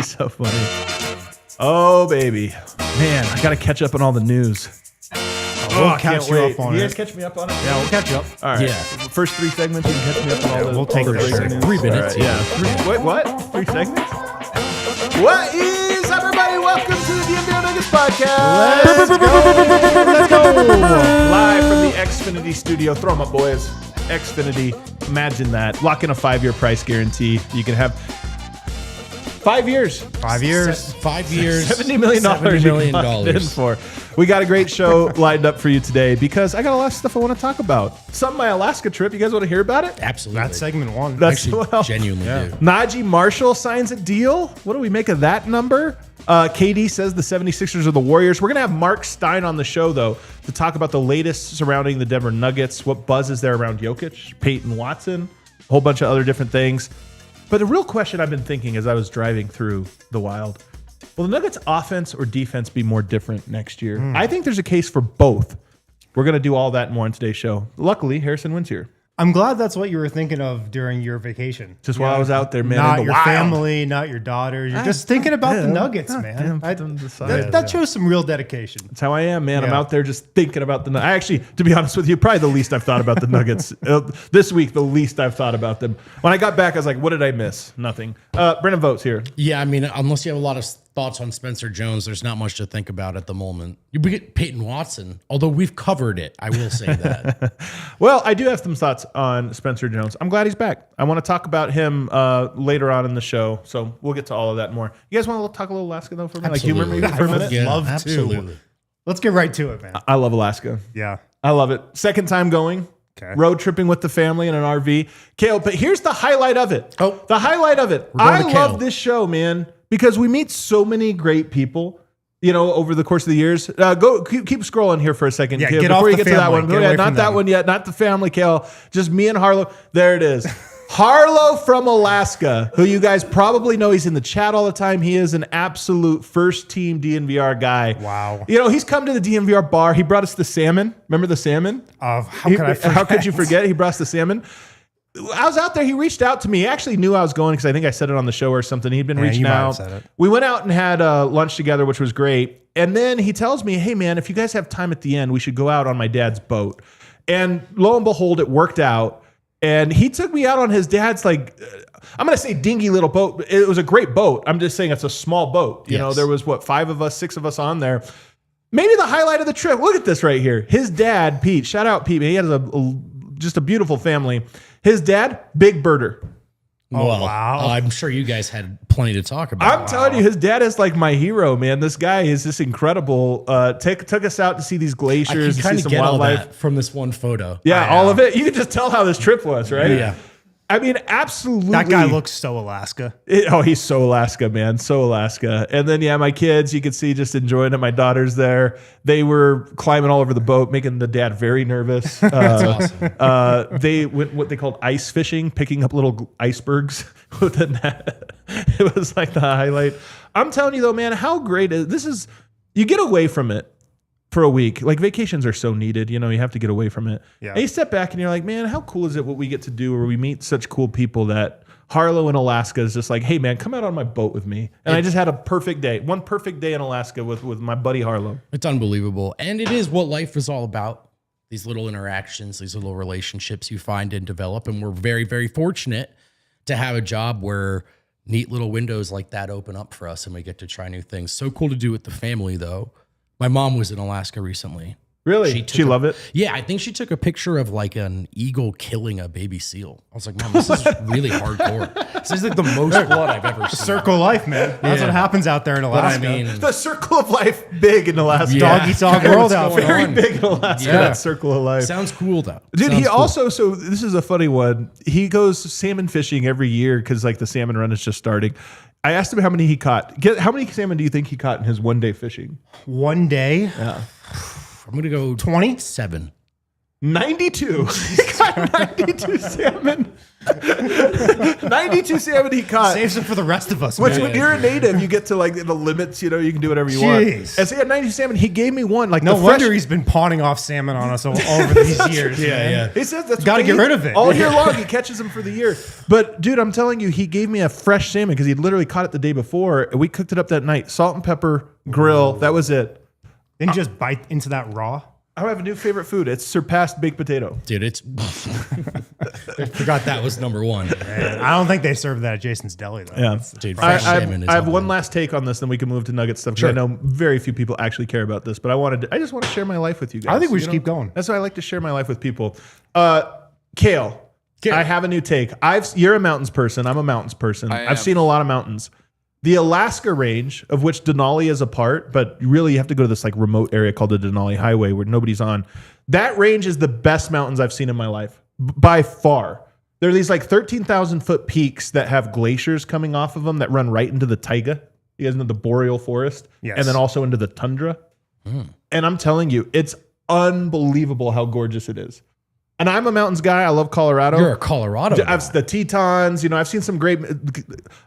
So funny. Oh, baby. Man, I got to catch up on all the news. We'll catch you up on it. You guys catch me up on it? Yeah, we'll catch you up. All right. Yeah. First 3 segments, you can catch me up on all the we'll take all the it. breaking news. 3 minutes. All right, yeah. Wait, what? 3 segments? What is up, everybody? Welcome to the DNVR Nuggets Podcast. Let's go. Live from the Xfinity studio. Throw them up, boys. Xfinity. Imagine that. Lock in a 5-year price guarantee. You can have 5 years. 5 years. 5 years. $70 million. $70 million. You can lock in for. We got a great show lined up for you today because I got a lot of stuff I want to talk about. Some of my Alaska trip. You guys want to hear about it? Absolutely. That's segment 1. That's Actually, genuinely do. Nnaji Marshall signs a deal. What do we make of that number? KD says the 76ers are the Warriors. We're going to have Marc Stein on the show, though, to talk about the latest surrounding the Denver Nuggets, what buzz is there around Jokic, Peyton Watson, a whole bunch of other different things. But the real question I've been thinking as I was driving through the Wild, will the Nuggets offense or defense be more different next year? I think there's a case for both. We're going to do all that and more on today's show. Luckily, Harrison Wynn's here. I'm glad that's what you were thinking of during your vacation. Just while I was out there, man. Not in the your wild. family, not your daughters. You're just thinking about the Nuggets, man. That shows some real dedication. That's how I am, man. I'm Yeah. out there just thinking about the Nuggets. Actually, to be honest with you, probably the least I've thought about the Nuggets. This week, the least I've thought about them. When I got back, I was like, what did I miss? Nothing. Brendan Vogt's here. Yeah, I mean, unless you have a lot of thoughts on Spencer Jones, there's not much to think about at the moment. You get Peyton Watson, although we've covered it. I will say that. Well, I do have some thoughts on Spencer Jones. I'm glad he's back. I want to talk about him later on in the show, so we'll get to all of that more. You guys want to talk a little Alaska, though, for a minute? Like humor maybe for a minute? Yeah, Love to. absolutely. Let's get right to it, man. I love Alaska. Yeah. I love it. Second time going. Okay. Road tripping with the family in an RV. Kale, but here's the highlight of it. Oh. The highlight of it. We're going I to Kale. love this show, man, because we meet so many great people, you know, over the course of the years. Go keep scrolling here for a second, Yeah, Kale, get before off you the get to that family. one. Get Go away ahead. Not from that them. one yet. Not the family, Kale. Just me and Harlow. There it is. Harlow from Alaska, who you guys probably know. He's in the chat all the time. He is an absolute first-team DNVR guy. Wow. You know, he's come to the DNVR bar. He brought us the salmon. Remember the salmon? How could you forget? He brought us the salmon. I was out there. He reached out to me. He actually knew I was going because I think I said it on the show or something. He'd been reaching you might have out. said it. We went out and had lunch together, which was great. And then he tells me, hey, man, if you guys have time at the end, we should go out on my dad's boat. And lo and behold, it worked out. And he took me out on his dad's, like, I'm going to say dingy little boat. It was a great boat. I'm just saying it's a small boat. You know, there was, 5 of us, 6 of us on there. Maybe the highlight of the trip. Look at this right here. His dad, Pete, shout out Pete. He has just a beautiful family. His dad, big birder. Oh, well, wow. I'm sure you guys had plenty to talk about. I'm telling you, his dad is like my hero, man. This guy is just incredible. Took us out to see these glaciers, I and kind see of some get all wildlife. that from this one photo. Yeah, all of it. You can just tell how this trip was, right? Yeah. I mean, absolutely. That guy looks so Alaska. He's so Alaska, man. So Alaska. And then, yeah, my kids, you could see just enjoying it. My daughter's there. They were climbing all over the boat, making the dad very nervous. That's awesome. They went what they called ice fishing, picking up little icebergs with a net. It was like the highlight. I'm telling you, though, man, how great this is. You get away from it for a week. Like, vacations are so needed. You know, you have to get away from it. Yeah. And you step back and you're like, man, how cool is it what we get to do where we meet such cool people that Harlow in Alaska is just like, hey, man, come out on my boat with me. And I just had a perfect day. One perfect day in Alaska with my buddy Harlow. It's unbelievable. And it is what life is all about. These little interactions, these little relationships you find and develop. And we're very, very fortunate to have a job where neat little windows like that open up for us and we get to try new things. So cool to do with the family, though. My mom was in Alaska recently. Really? She loved it? Yeah, I think she took a picture of like an eagle killing a baby seal. I was like, Mom, this is really hardcore. This is like the most blood I've ever seen. Circle of life, man. That's what happens out there in Alaska. But I mean, The circle of life big in Alaska. Dog eat dog world out there. Very big in Alaska, Yeah. that circle of life. sounds cool though. Dude, Sounds he cool. also, so this is a funny one. He goes salmon fishing every year because like the salmon run is just starting. I asked him how many he caught. How many salmon do you think he caught in his 1 day fishing? 1 day? Yeah. I'm going to go 27. 92. He caught 92 salmon. 92 salmon he caught. Saves them for the rest of us. Which, man. when you're a native, you get to like the limits. You know, you can do whatever you want. And so he had 92 salmon. He gave me one. Like no wonder he's been pawning off salmon on us all over these years. Yeah. He says that's got to get rid of it all year long. He catches them for the year. But dude, I'm telling you, he gave me a fresh salmon because he literally caught it the day before. And we cooked it up that night. Salt and pepper, grill. That was it. Then just bite into that raw. I have a new favorite food. It's surpassed baked potato. Dude, it's. I forgot that was number one. Man, I don't think they serve that at Jason's Deli though. Yeah, dude. I Fresh salmon is have one unbelievable. last take on this, then we can move to Nugget stuff. Because I know very few people actually care about this, but I just want to share my life with you guys. I think we should keep going. That's why I like to share my life with people. Kale, I have a new take. You're a mountains person. I'm a mountains person. I've seen a lot of mountains. The Alaska range, of which Denali is a part, but really you have to go to this like remote area called the Denali Highway where nobody's on. That range is the best mountains I've seen in my life, by far. There are these like 13,000 foot peaks that have glaciers coming off of them that run right into the taiga. You guys know the boreal forest? Yes. And then also into the tundra. And I'm telling you, it's unbelievable how gorgeous it is. And I'm a mountains guy. I love Colorado. You're a Colorado guy. The Tetons, I've seen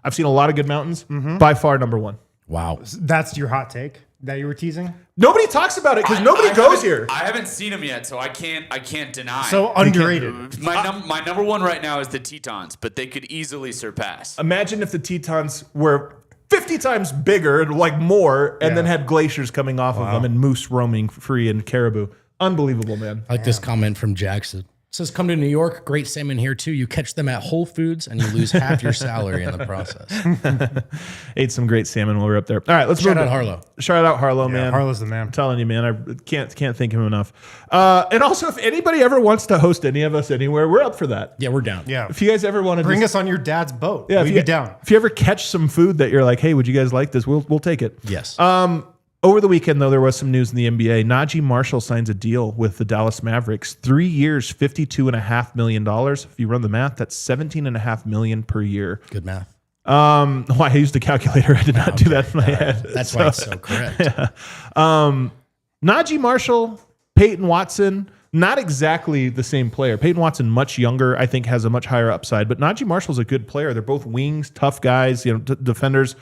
I've seen a lot of good mountains. By far, number one. Wow. That's your hot take that you were teasing? Nobody talks about it because nobody goes here. I haven't seen them yet, so I can't deny. So underrated. My number one right now is the Tetons, but they could easily surpass. Imagine if the Tetons were 50 times bigger, like more, and then had glaciers coming off of them and moose roaming free and caribou. Unbelievable, man. I like this comment from Jackson. It says, come to New York, great salmon here too. You catch them at Whole Foods and you lose half your salary in the process. Ate some great salmon while we were up there. All right, let's move Shout out on. Harlow. Shout out Harlow, man. Harlow's the man. I'm telling you, man, I can't thank him enough. And also, if anybody ever wants to host any of us anywhere, we're up for that. Yeah, we're down. Yeah. If you guys ever want to Bring us on your dad's boat. yeah, We'd be down. If you ever catch some food that you're like, hey, would you guys like this? We'll take it. Yes. Over the weekend, though, there was some news in the NBA. Nnaji Marshall signs a deal with the Dallas Mavericks. 3 years, $52.5 million. If you run the math, that's $17.5 million per year. Good math. Well, I used a calculator. I did not do that in my head. That's why it's so correct. Nnaji Marshall, Peyton Watson, not exactly the same player. Peyton Watson, much younger, I think has a much higher upside. But Nnaji Marshall's a good player. They're both wings, tough guys, defenders.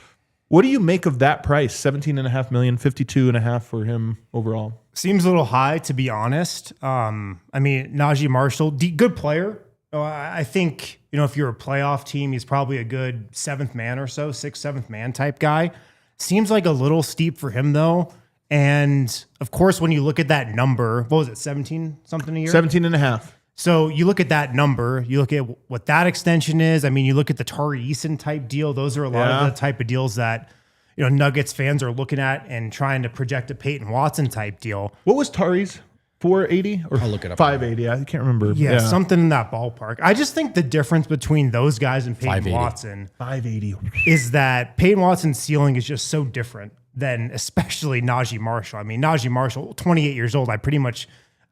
What do you make of that price? $17.5 million, $52.5 for him overall. Seems a little high, to be honest. I mean, Nnaji Marshall, good player. I think, if you're a playoff team, he's probably a good seventh man or so, sixth, seventh man type guy. Seems like a little steep for him, though. And, of course, when you look at that number, what was it, 17 something a year? 17.5. So you look at that number, you look at what that extension is. I mean, you look at the Tari Eason type deal. Those are a lot of the type of deals that, Nuggets fans are looking at and trying to project a Peyton Watson type deal. What was Tari's? 480 or I'll look it up. 580? I can't remember. Yeah, something in that ballpark. I just think the difference between those guys and Peyton 580. Watson 580. is that Peyton Watson's ceiling is just so different than especially Nnaji Marshall. I mean, Nnaji Marshall, 28 years old, I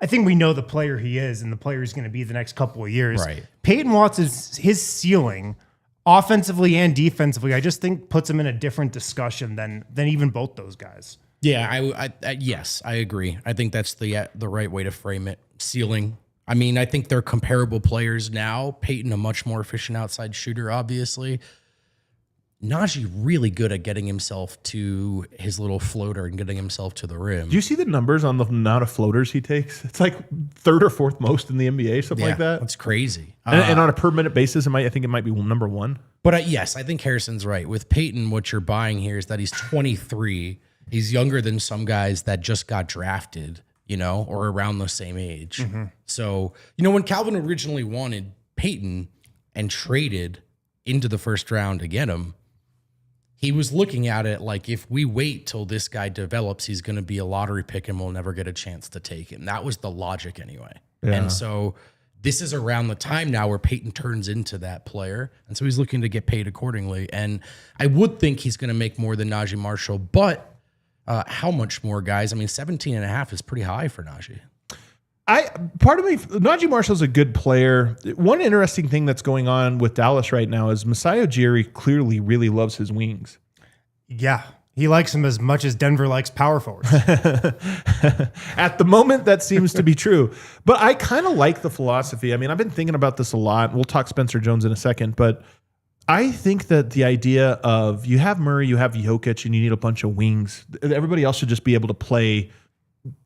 think we know the player he is and the player he's going to be the next couple of years. Right. Peyton Watson's his ceiling, offensively and defensively, I just think puts him in a different discussion than even both those guys. Yeah, yes, I agree. I think that's the right way to frame it. Ceiling. I mean, I think they're comparable players now. Peyton, a much more efficient outside shooter, obviously. Nnaji really good at getting himself to his little floater and getting himself to the rim. Do you see the numbers on the amount of floaters he takes? It's like third or fourth most in the NBA, something like that. That's crazy. And on a per minute basis, I think it might be number one. But yes, I think Harrison's right. With Peyton, what you're buying here is that he's 23. He's younger than some guys that just got drafted, or around the same age. Mm-hmm. So, when Calvin originally wanted Peyton and traded into the first round to get him, he was looking at it like, if we wait till this guy develops, he's going to be a lottery pick and we'll never get a chance to take him. That was the logic anyway. Yeah. And so this is around the time now where Peyton turns into that player. And so he's looking to get paid accordingly. And I would think he's going to make more than Nnaji Marshall, but how much more, guys? I mean, 17.5 is pretty high for Nnaji. Part of me, Nnaji Marshall's a good player. One interesting thing that's going on with Dallas right now is Masai Ujiri clearly really loves his wings. Yeah. He likes him as much as Denver likes power forwards. At the moment, that seems to be true. But I kind of like the philosophy. I mean, I've been thinking about this a lot. We'll talk Spencer Jones in a second. But I think that the idea of you have Murray, you have Jokic, and you need a bunch of wings. Everybody else should just be able to play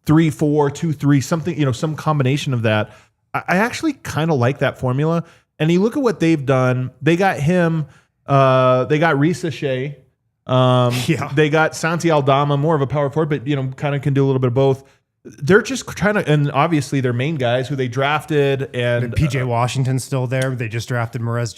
3-4, 2-3, something, some combination of that. I actually kind of like that formula. And you look at what they've done. They got him. They got Risa Shea. They got Santi Aldama, more of a power forward, but kind of can do a little bit of both. They're just trying to, and obviously their main guys who they drafted, and PJ Washington's still there. They just drafted Morez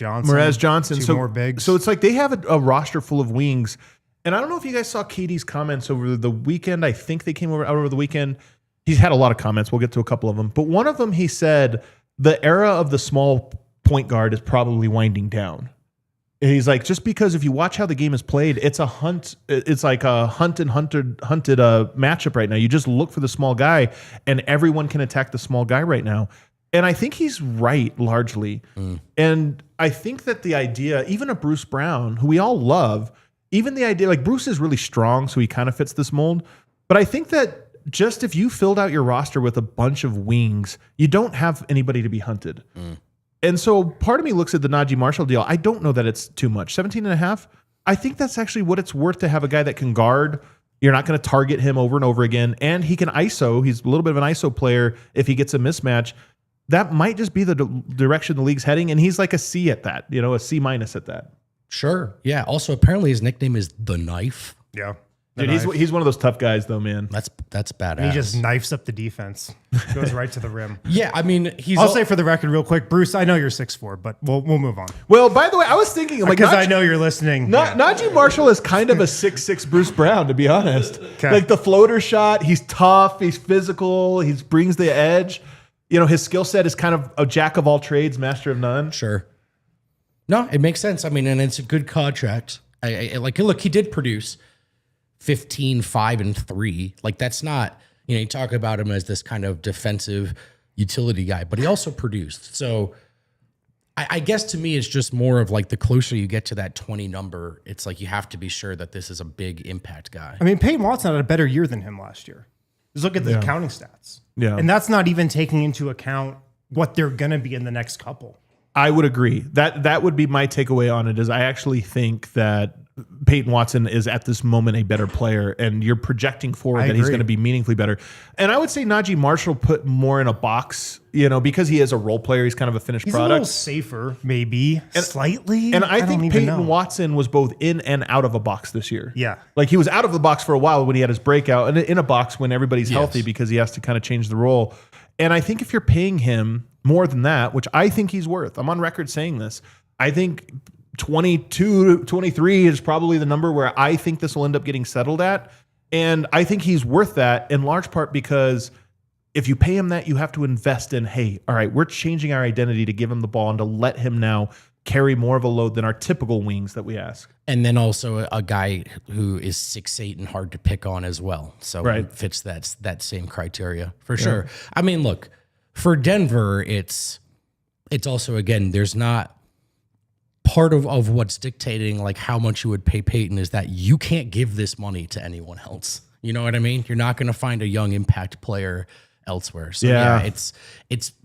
Johnson. Two more bigs. So it's like they have a roster full of wings. And I don't know if you guys saw KD's comments over the weekend. I think they came out over the weekend. He's had a lot of comments. We'll get to a couple of them, but one of them he said the era of the small point guard is probably winding down. He's like, just because if you watch how the game is played, it's a hunt. It's like a hunted matchup right now. You just look for the small guy, and everyone can attack the small guy right now. And I think he's right largely. And I think that the idea, even of Bruce Brown, who we all love, even the idea, like Bruce is really strong, so he kind of fits this mold. But I think that just if you filled out your roster with a bunch of wings, you don't have anybody to be hunted. And so part of me looks at the Nnaji Marshall deal. I don't know that it's too much. 17.5. I think that's actually what it's worth to have a guy that can guard. You're not going to target him over and over again. And he can ISO. He's a little bit of an ISO player if he gets a mismatch. That might just be the direction the league's heading. And he's like a C at that, a C- at that. Sure. Yeah. Also, apparently his nickname is The Knife. Yeah. Dude, he's one of those tough guys, though, man. That's badass. And he just knifes up the defense. Goes right to the rim. Yeah, I mean, I'll say for the record real quick, Bruce, I know you're 6'4", but we'll move on. Well, by the way, I was thinking, like, because I know you're listening. Nnaji Marshall is kind of a 6'6" Bruce Brown, to be honest. Okay. Like the floater shot, he's tough, he's physical, he brings the edge. His skill set is kind of a jack of all trades, master of none. Sure. No, it makes sense. I mean, and it's a good contract. Look, he did produce 15, 5, and 3. Like, that's not, you talk about him as this kind of defensive utility guy, but he also produced. So I guess to me, it's just more of like the closer you get to that 20 number, it's like you have to be sure that this is a big impact guy. I mean, Peyton Watson had a better year than him last year. Just look at the counting stats. Yeah. And that's not even taking into account what they're going to be in the next couple. I would agree. That would be my takeaway on it, is I actually think that Peyton Watson is at this moment a better player, and you're projecting forward that he's going to be meaningfully better. And I would say Nnaji Marshall put more in a box, because he is a role player. He's kind of a finished product. He's a little safer, maybe, slightly. And I think Peyton Watson was both in and out of a box this year. Yeah. Like he was out of the box for a while when he had his breakout, and in a box when everybody's healthy because he has to kind of change the role. And I think if you're paying him more than that, which I think he's worth, I'm on record saying this, I think 22, 23 is probably the number where I think this will end up getting settled at. And I think he's worth that in large part because if you pay him that, you have to invest in, hey, all right, we're changing our identity to give him the ball and to let him now carry more of a load than our typical wings that we ask. And then also a guy who is 6'8" and hard to pick on as well. So it fits that same criteria for sure. I mean, look, for Denver, it's also, again, there's not part of what's dictating like how much you would pay Peyton is that you can't give this money to anyone else. You know what I mean? You're not going to find a young impact player elsewhere. So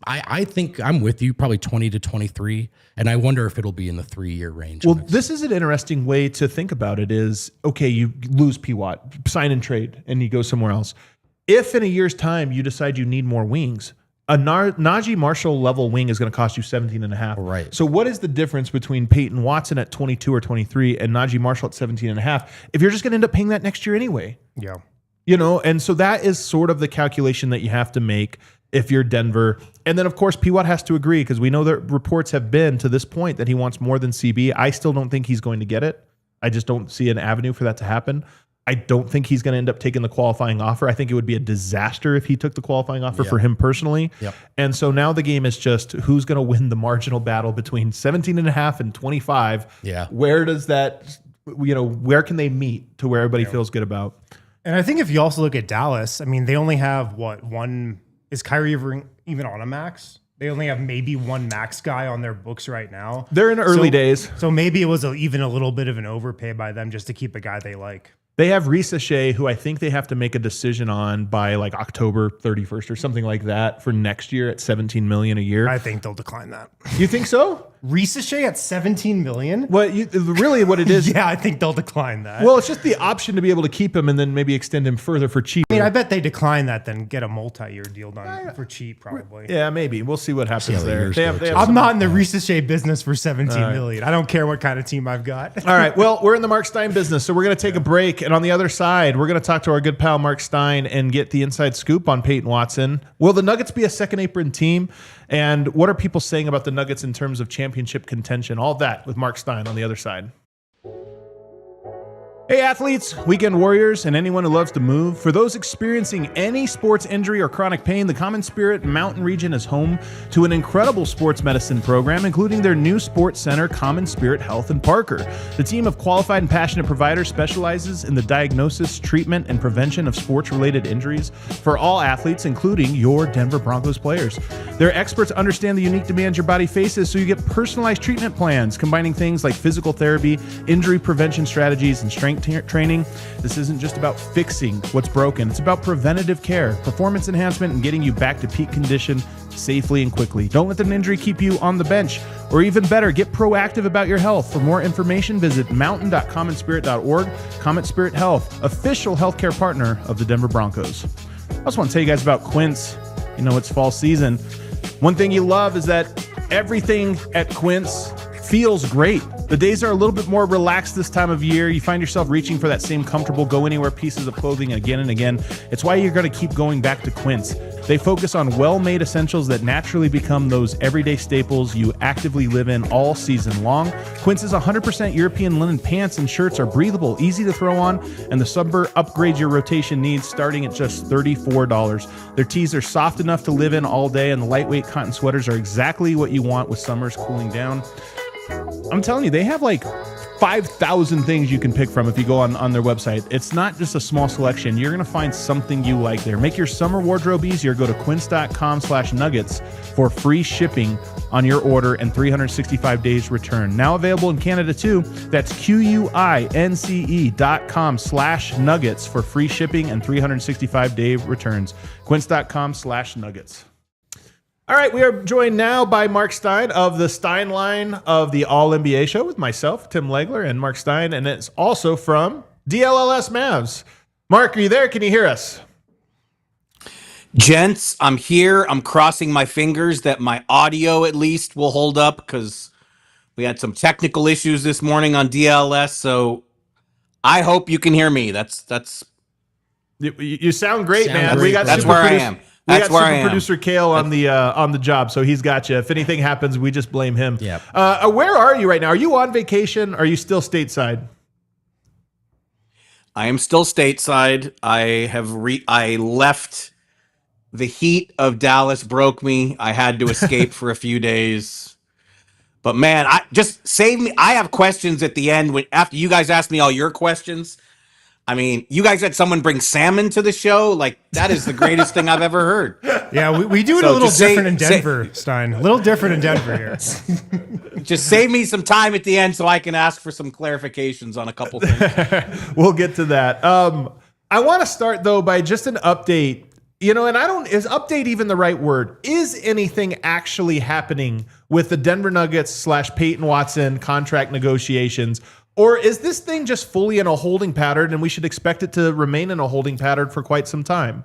I think I'm with you, probably 20 to 23. And I wonder if it'll be in the 3-year range. Well, this is an interesting way to think about it is, okay, you lose P-Watt, sign and trade, and you go somewhere else. If in a year's time you decide you need more wings, a Nnaji Marshall level wing is going to cost you 17.5. Right. So what is the difference between Peyton Watson at 22 or 23 and Nnaji Marshall at 17.5? If you're just going to end up paying that next year anyway. Yeah. And so that is sort of the calculation that you have to make if you're Denver. And then, of course, P-Watt has to agree because we know that reports have been to this point that he wants more than CB. I still don't think he's going to get it. I just don't see an avenue for that to happen. I don't think he's going to end up taking the qualifying offer. I think it would be a disaster if he took the qualifying offer for him personally. Yep. And so now the game is just who's going to win the marginal battle between 17.5 and 25. Yeah. Where does that, where can they meet to where everybody feels good about? And I think if you also look at Dallas, I mean, they only have one is Kyrie even on a max? They only have maybe one max guy on their books right now. They're in early days. So maybe it was even a little bit of an overpay by them just to keep a guy they like. They have Ricochet, who I think they have to make a decision on by like October 31st or something like that for next year at $17 million a year. I think they'll decline that. You think so? Ricochet at $17 million? Really what it is. Yeah, I think they'll decline that. Well, it's just the option to be able to keep him and then maybe extend him further for cheap. I mean, I bet they decline that, then get a multi-year deal done for cheap, probably. Yeah, maybe. We'll see what happens how the there. years They go, have too. I'm some- not in the Ricochet business for $17 million. I don't care what kind of team I've got. All right. Well, we're in the Marc Stein business, so we're going to take a break. And on the other side, we're going to talk to our good pal Marc Stein and get the inside scoop on Peyton Watson. Will the Nuggets be a second apron team? And what are people saying about the Nuggets in terms of championship contention? All that with Marc Stein on the other side. Hey athletes, weekend warriors, and anyone who loves to move. For those experiencing any sports injury or chronic pain, the Common Spirit Mountain Region is home to an incredible sports medicine program, including their new sports center, Common Spirit Health in Parker. The team of qualified and passionate providers specializes in the diagnosis, treatment, and prevention of sports-related injuries for all athletes, including your Denver Broncos players. Their experts understand the unique demands your body faces, so you get personalized treatment plans, combining things like physical therapy, injury prevention strategies, and strength training. This isn't just about fixing what's broken. It's about preventative care, performance enhancement, and getting you back to peak condition safely and quickly. Don't let an injury keep you on the bench. Or even better, get proactive about your health. For more information, visit mountain.commonspirit.org. Common Spirit Health, official healthcare partner of the Denver Broncos. I also want to tell you guys about Quince. You know, it's fall season. One thing you love is that everything at Quince feels great. The days are a little bit more relaxed this time of year. You find yourself reaching for that same comfortable go-anywhere pieces of clothing again and again. It's why you're going to keep going back to Quince. They focus on well-made essentials that naturally become those everyday staples you actively live in all season long. Quince's 100% European linen pants and shirts are breathable, easy to throw on, and the summer upgrades your rotation needs starting at just $34. Their tees are soft enough to live in all day, and the lightweight cotton sweaters are exactly what you want with summers cooling down. I'm telling you, they have like 5,000 things you can pick from if you go on their website. It's not just a small selection. You're going to find something you like there. Make your summer wardrobe easier. Go to quince.com/nuggets for free shipping on your order and 365 days return. Now available in Canada too. That's QUINCE.com/nuggets for free shipping and 365-day returns. Quince.com/nuggets. All right, we are joined now by Marc Stein of the Stein line of the All-NBA show with myself, Tim Legler, and Marc Stein, and it's also from DLLS Mavs. Marc, are you there? Can you hear us? Gents, I'm here. I'm crossing my fingers that my audio at least will hold up because we had some technical issues this morning on DLS, so I hope you can hear me. You sound great, man. great, We got That's super where I producer- am. We That's got where I super am. producer Kale on the job, so he's got you. If anything happens, we just blame him. Yep. Where are you right now? Are you on vacation? Are you still stateside? I am still stateside. I left. The heat of Dallas broke me. I had to escape for a few days. But man, just save me. I have questions at the end after you guys asked me all your questions. I mean, you guys had someone bring salmon to the show. Like, that is the greatest thing I've ever heard. Yeah, we do it So a little just say- different in Denver, Stein. A little different in Denver here. Just save me some time at the end so I can ask for some clarifications on a couple things. We'll get to that. I want to start though by just an update. You know, and is update even the right word? Is anything actually happening with the Denver Nuggets / Peyton Watson contract negotiations? Or is this thing just fully in a holding pattern and we should expect it to remain in a holding pattern for quite some time?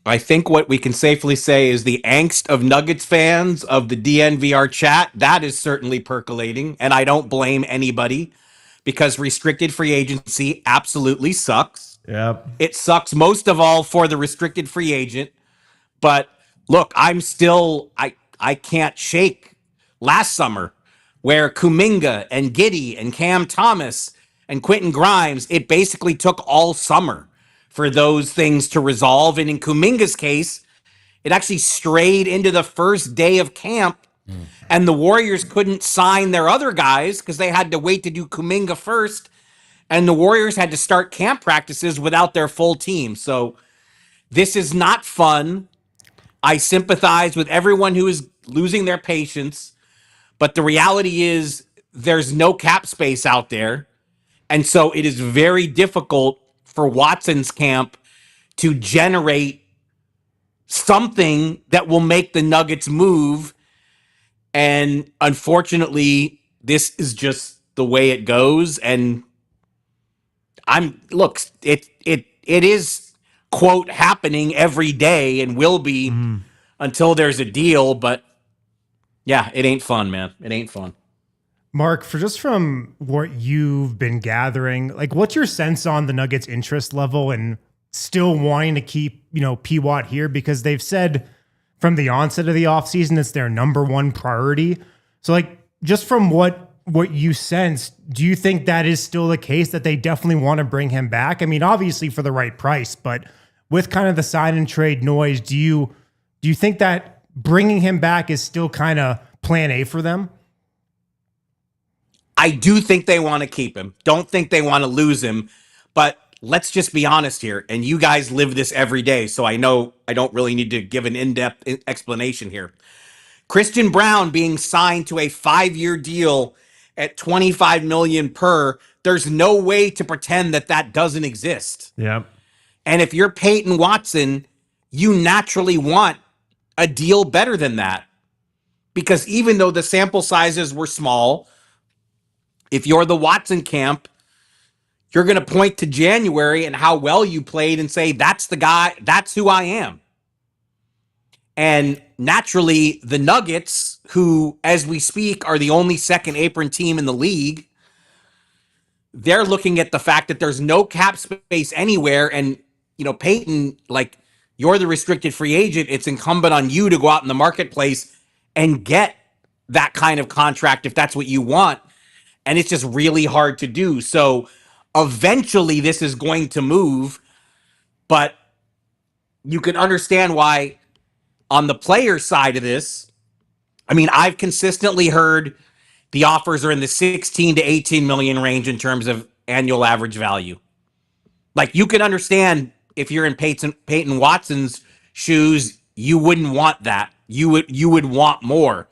I think what we can safely say is the angst of Nuggets fans of the DNVR chat, that is certainly percolating. And I don't blame anybody because restricted free agency absolutely sucks. Yeah. It sucks most of all for the restricted free agent. But look, I can't shake last summer where Kuminga and Giddey and Cam Thomas and Quentin Grimes, it basically took all summer for those things to resolve. And in Kuminga's case, it actually strayed into the first day of camp and the Warriors couldn't sign their other guys because they had to wait to do Kuminga first. And the Warriors had to start camp practices without their full team. So this is not fun. I sympathize with everyone who is losing their patience, but the reality is there's no cap space out there. And so it is very difficult for Watson's camp to generate something that will make the Nuggets move. And unfortunately, this is just the way it goes. And it is, quote, happening every day and will be until there's a deal. But yeah, it ain't fun, man. It ain't fun. Mark, from what you've been gathering, like what's your sense on the Nuggets interest level and still wanting to keep, P. Watt here? Because they've said from the onset of the offseason, it's their number one priority. So like, just from what you sense, do you think that is still the case, that they definitely want to bring him back? I mean, obviously for the right price, but with kind of the sign and trade noise, do you think that bringing him back is still kind of plan A for them? I do think they want to keep him. Don't think they want to lose him. But let's just be honest here. And you guys live this every day, so I know I don't really need to give an in-depth explanation here. Christian Braun being signed to a 5-year deal at $25 million per, there's no way to pretend that doesn't exist. Yeah. And if you're Peyton Watson, you naturally want a deal better than that. Because even though the sample sizes were small, if you're the Watson camp, you're going to point to January and how well you played and say, that's the guy, that's who I am. And naturally, the Nuggets, who, as we speak, are the only second apron team in the league, they're looking at the fact that there's no cap space anywhere. And, Peyton, like, you're the restricted free agent. It's incumbent on you to go out in the marketplace and get that kind of contract if that's what you want. And it's just really hard to do. So eventually this is going to move, but you can understand why on the player side of this, I mean, I've consistently heard the offers are in the 16 to 18 million range in terms of annual average value. Like, you can understand if you're in Peyton Watson's shoes, you wouldn't want that. You would want more.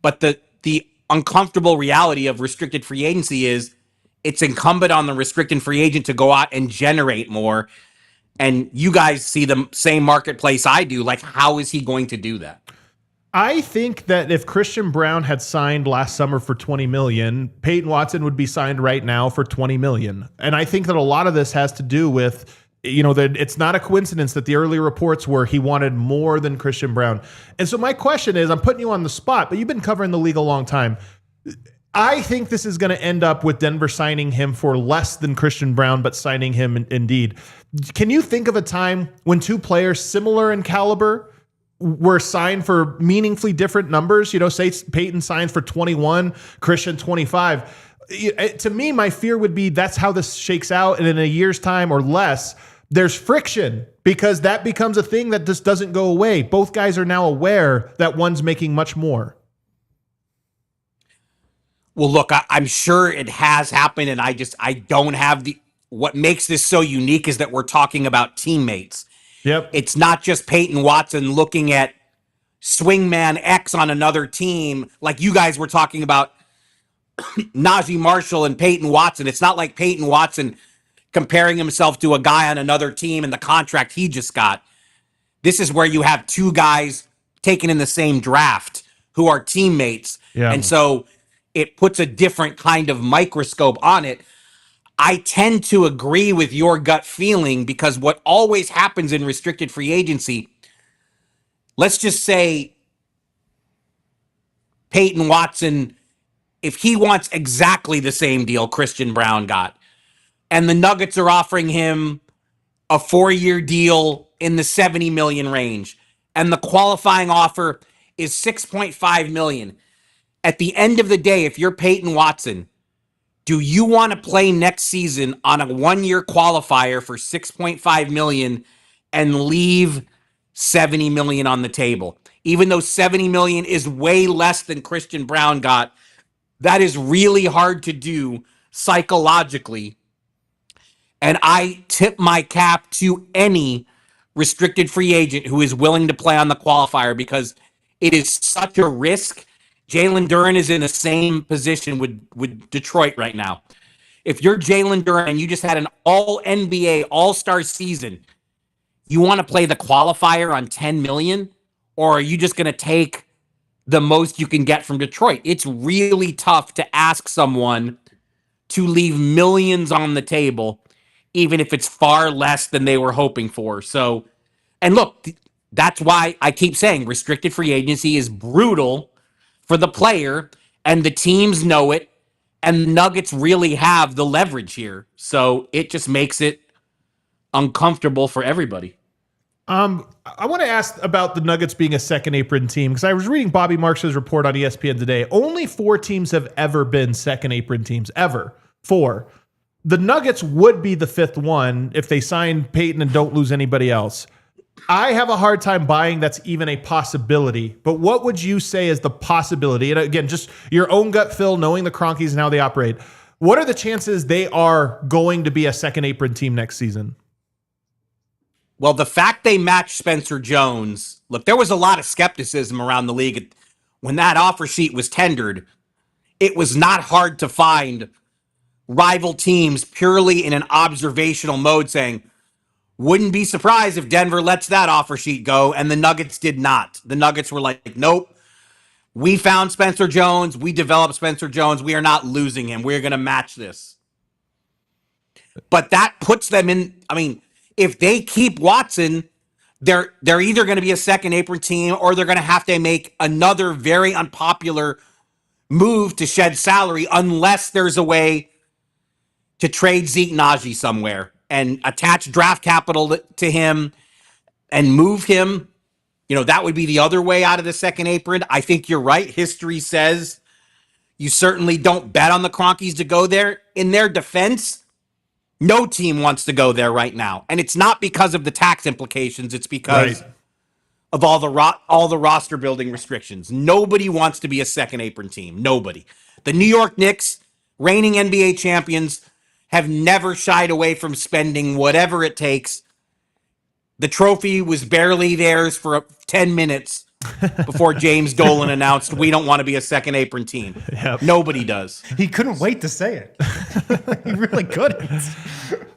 But the uncomfortable reality of restricted free agency is it's incumbent on the restricted free agent to go out and generate more. And you guys see the same marketplace I do. Like, how is he going to do that? I think that if Christian Braun had signed last summer for $20 million, Peyton Watson would be signed right now for $20 million. And I think that a lot of this has to do with, that it's not a coincidence that the early reports were he wanted more than Christian Braun. And so my question is, I'm putting you on the spot, but you've been covering the league a long time. I think this is going to end up with Denver signing him for less than Christian Braun, but signing him indeed. Can you think of a time when two players similar in caliber were signed for meaningfully different numbers? Say Peyton signs for 21, Christian 25. To me, my fear would be that's how this shakes out. And in a year's time or less, there's friction, because that becomes a thing that just doesn't go away. Both guys are now aware that one's making much more. Well, look, I'm sure it has happened, and I don't have what makes this so unique is that we're talking about teammates. Yep. It's not just Peyton Watson looking at swingman X on another team, like you guys were talking about Nnaji Marshall and Peyton Watson. It's not like Peyton Watson comparing himself to a guy on another team and the contract he just got. This is where you have two guys taken in the same draft who are teammates. Yeah. And so it puts a different kind of microscope on it. I tend to agree with your gut feeling, because what always happens in restricted free agency, let's just say Peyton Watson, if he wants exactly the same deal Christian Braun got, and the Nuggets are offering him a 4-year deal in the 70 million range, and the qualifying offer is 6.5 million. At the end of the day, if you're Peyton Watson, do you want to play next season on a 1-year qualifier for 6.5 million and leave 70 million on the table? Even though 70 million is way less than Christian Braun got, that is really hard to do psychologically. And I tip my cap to any restricted free agent who is willing to play on the qualifier because it is such a risk. Jalen Duren is in the same position with Detroit right now. If you're Jalen Duren and you just had an all-NBA, all-star season, you want to play the qualifier on $10 million, or are you just going to take the most you can get from Detroit? It's really tough to ask someone to leave millions on the table, even if it's far less than they were hoping for. So, and look, that's why I keep saying restricted free agency is brutal for the player, and the teams know it, and the Nuggets really have the leverage here. So it just makes it uncomfortable for everybody. I want to ask about the Nuggets being a second apron team, because I was reading Bobby Marks's report on ESPN today. Only 4 teams have ever been second apron teams, ever. 4. The Nuggets would be the 5th one if they sign Peyton and don't lose anybody else. I have a hard time buying that's even a possibility, but what would you say is the possibility? And again, just your own gut feel, knowing the Cronkies and how they operate. What are the chances they are going to be a second apron team next season? Well, the fact they matched Spencer Jones, look, there was a lot of skepticism around the league when that offer sheet was tendered. It was not hard to find rival teams purely in an observational mode saying, wouldn't be surprised if Denver lets that offer sheet go, and the Nuggets did not. The Nuggets were like, nope, we found Spencer Jones, we developed Spencer Jones, we are not losing him, we're going to match this. But that puts them in, I mean, if they keep Watson, they're either going to be a second apron team or they're going to have to make another very unpopular move to shed salary unless there's a way to trade Zeke Nnaji somewhere and attach draft capital to him and move him. You know, that would be the other way out of the second apron. I think you're right. History says you certainly don't bet on the Cronkies to go there. In their defense, no team wants to go there right now. And it's not because of the tax implications. It's because of all the roster building restrictions. Nobody wants to be a second apron team. Nobody. The New York Knicks, reigning NBA champions, have never shied away from spending whatever it takes. The trophy was barely theirs for 10 minutes before James Dolan announced we don't want to be a second apron team. Yep. Nobody does. He couldn't wait to say it. He really couldn't.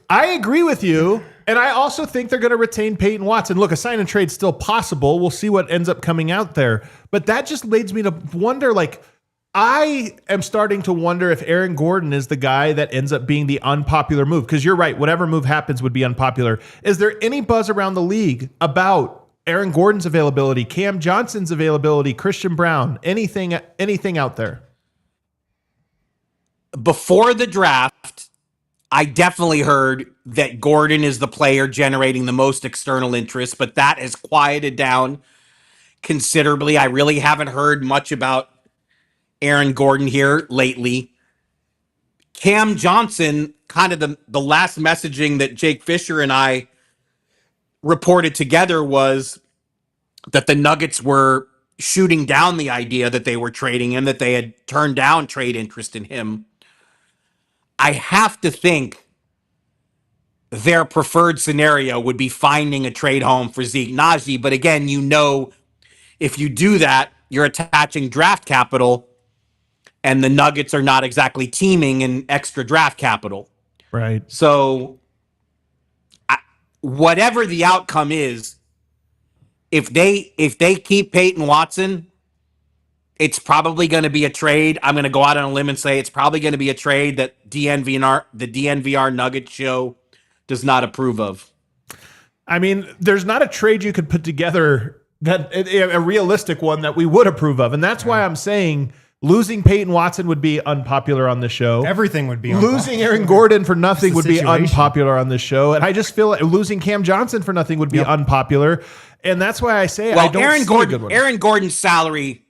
I agree with you, and I also think they're going to retain Peyton Watson. Look, a sign and trade still possible. We'll see what ends up coming out there. But that just leads me to wonder, like, I am starting to wonder if Aaron Gordon is the guy that ends up being the unpopular move. Because you're right, whatever move happens would be unpopular. Is there any buzz around the league about Aaron Gordon's availability, Cam Johnson's availability, Christian Brown, anything out there? Before the draft, I definitely heard that Gordon is the player generating the most external interest, but that has quieted down considerably. I really haven't heard much about Aaron Gordon here lately. Cam Johnson, kind of the last messaging that Jake Fisher and I reported together was that the Nuggets were shooting down the idea that they were trading him, that they had turned down trade interest in him. I have to think their preferred scenario would be finding a trade home for Zeke Nnaji. But again, you know, if you do that, you're attaching draft capital, and the Nuggets are not exactly teeming in extra draft capital. Right. So whatever the outcome is, if they keep Peyton Watson, it's probably going to be a trade. I'm going to go out on a limb and say it's probably going to be a trade that the DNVR Nuggets show does not approve of. I mean, there's not a trade you could put together that a realistic one that we would approve of. And that's why I'm saying losing Peyton Watson would be unpopular on the show. Everything would be losing Aaron Gordon for nothing would be situation. unpopular on the show. And I just feel like losing Cam Johnson for nothing would be unpopular. And that's why I say I don't see a good one. Aaron Gordon's salary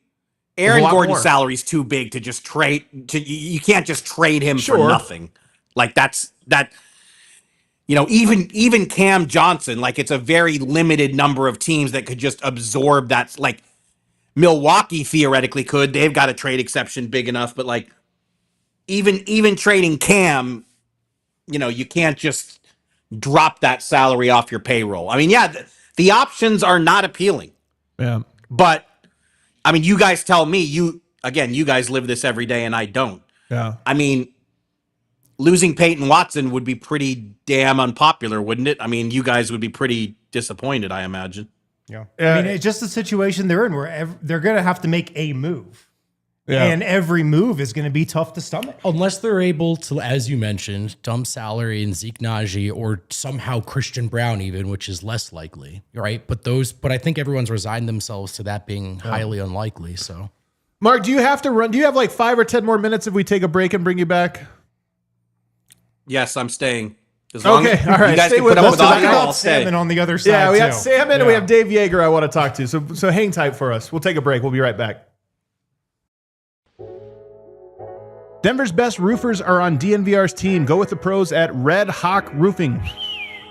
is too big to just trade. You can't just trade him for nothing. Like that. You know, even Cam Johnson, like it's a very limited number of teams that could just absorb that. Like Milwaukee theoretically could. They've got a trade exception big enough, but like even trading Cam, you know, you can't just drop that salary off your payroll. I mean, yeah, the options are not appealing. Yeah. But I mean, you guys tell me, you guys live this every day and I don't. Yeah. I mean, losing Peyton Watson would be pretty damn unpopular, wouldn't it? I mean, you guys would be pretty disappointed, I imagine. Yeah. I mean, it's just the situation they're in where they're going to have to make a move. Yeah. And every move is going to be tough to stomach. Unless they're able to, as you mentioned, dump salary in Zeke Nnaji or somehow Christian Brown even, which is less likely, right? But I think everyone's resigned themselves to that being highly unlikely. So, Mark, do you have to run? Do you have like 5 or 10 more minutes if we take a break and bring you back? Yes, I'm staying. As long Okay, as all right. you guys Stay can with put up us. with Let's audio, talk about I'll stay. Salmon on the other side. Yeah, we have too. Salmon and we have Dave Joerger I want to talk to. So hang tight for us. We'll take a break. We'll be right back. Denver's best roofers are on DNVR's team. Go with the pros at Red Hawk Roofing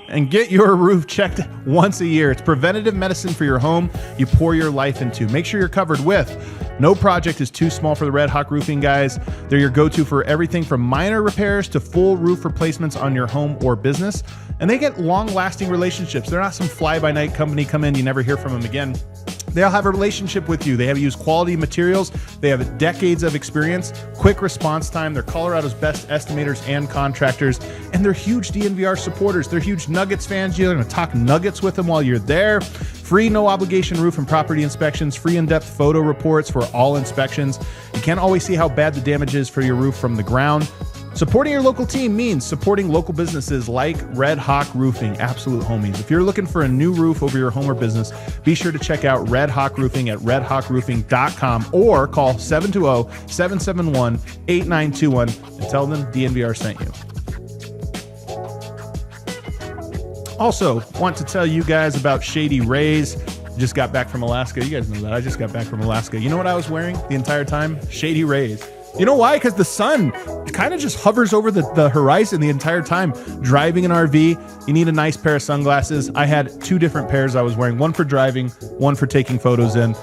and get your roof checked once a year. It's preventative medicine for your home you pour your life into. Make sure you're covered with. No project is too small for the Red Hawk Roofing guys. They're your go-to for everything from minor repairs to full roof replacements on your home or business. And they get long-lasting relationships. They're not some fly-by-night company, come in, you never hear from them again. They'll have a relationship with you. They have used quality materials. They have decades of experience, quick response time. They're Colorado's best estimators and contractors, and they're huge DNVR supporters. They're huge Nuggets fans. You're going to talk Nuggets with them while you're there. Free no obligation roof and property inspections, free in-depth photo reports for all inspections. You can't always see how bad the damage is for your roof from the ground. Supporting your local team means supporting local businesses like Red Hawk Roofing, absolute homies. If you're looking for a new roof over your home or business, be sure to check out Red Hawk Roofing at redhawkroofing.com or call 720-771-8921 and tell them DNVR sent you. Also, want to tell you guys about Shady Rays. Just got back from Alaska. You guys know that. I just got back from Alaska. You know what I was wearing the entire time? Shady Rays. You know why? Because the sun kind of just hovers over the horizon the entire time. Driving an RV, you need a nice pair of sunglasses. I had 2 different pairs I was wearing, one for driving, one for taking photos in.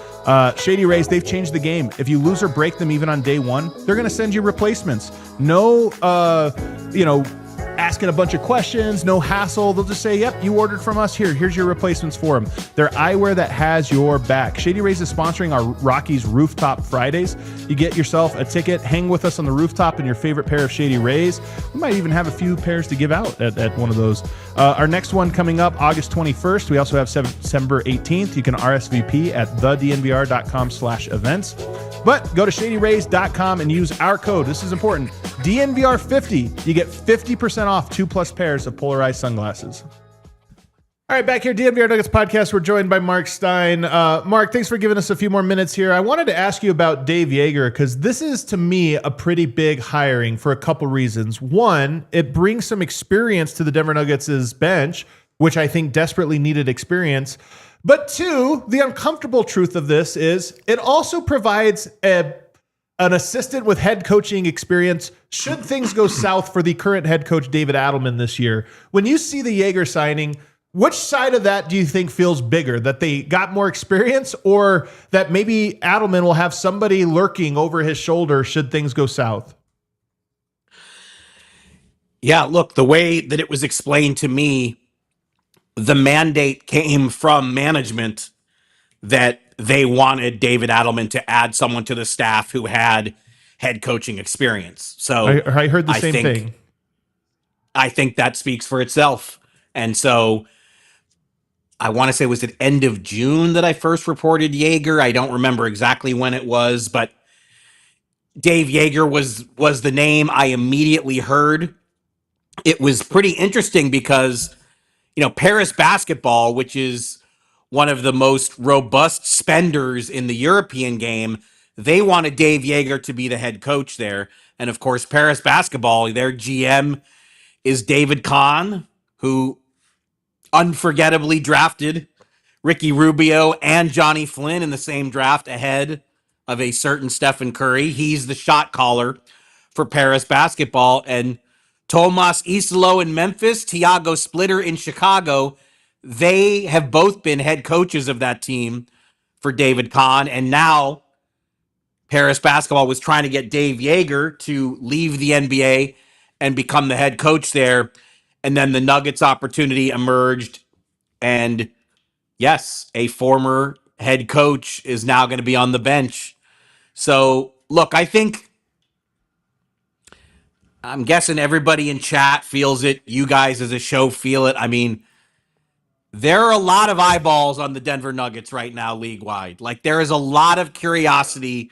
Shady Rays, they've changed the game. If you lose or break them even on day 1, they're going to send you replacements. No, asking a bunch of questions, no hassle. They'll just say, yep, you ordered from us. Here's your replacements for them. They're eyewear that has your back. Shady Rays is sponsoring our Rockies Rooftop Fridays. You get yourself a ticket, hang with us on the rooftop in your favorite pair of Shady Rays. We might even have a few pairs to give out at one of those. Our next one coming up August 21st. We also have September 18th. You can RSVP at thednvr.com/events. But go to shadyrays.com and use our code. This is important. DNVR50. You get 50% off 2+ pairs of polarized sunglasses. All right, back here, DNVR Nuggets Podcast. We're joined by Marc Stein. Mark, thanks for giving us a few more minutes here. I wanted to ask you about Dave Joerger because this is, to me, a pretty big hiring for a couple reasons. One, it brings some experience to the Denver Nuggets' bench, which I think desperately needed experience. But 2, the uncomfortable truth of this is it also provides an assistant with head coaching experience should things go south for the current head coach, David Adelman, this year. When you see the Joerger signing, which side of that do you think feels bigger? That they got more experience or that maybe Adelman will have somebody lurking over his shoulder should things go south? Yeah, look, the way that it was explained to me, the mandate came from management that they wanted David Adelman to add someone to the staff who had head coaching experience. So I heard the same thing. I think that speaks for itself. And so I want to say, was it end of June that I first reported Joerger? I don't remember exactly when it was, but Dave Joerger was the name I immediately heard. It was pretty interesting because, Paris basketball, which is one of the most robust spenders in the European game, they wanted Dave Joerger to be the head coach there. And of course, Paris basketball, their GM is David Kahn, who unforgettably drafted Ricky Rubio and Johnny Flynn in the same draft ahead of a certain Stephen Curry. He's the shot caller for Paris basketball. And Tomas Isolo in Memphis, Tiago Splitter in Chicago, they have both been head coaches of that team for David Kahn. And now Paris basketball was trying to get Dave Joerger to leave the NBA and become the head coach there. And then the Nuggets opportunity emerged. And yes, a former head coach is now going to be on the bench. So, look, I'm guessing everybody in chat feels it. You guys as a show feel it. I mean, there are a lot of eyeballs on the Denver Nuggets right now, league-wide. Like, there is a lot of curiosity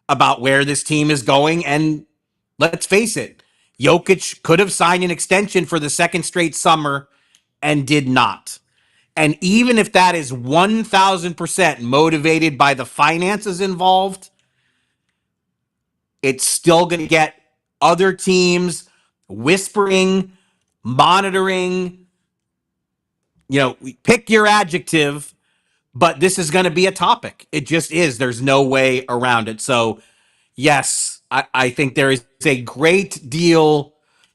about where this team is going. And let's face it, Jokic could have signed an extension for the second straight summer and did not. And even if that is 1,000% motivated by the finances involved, it's still going to get other teams whispering, monitoring, pick your adjective, but this is going to be a topic. It just is. There's no way around it. So, yes, I think there is a great deal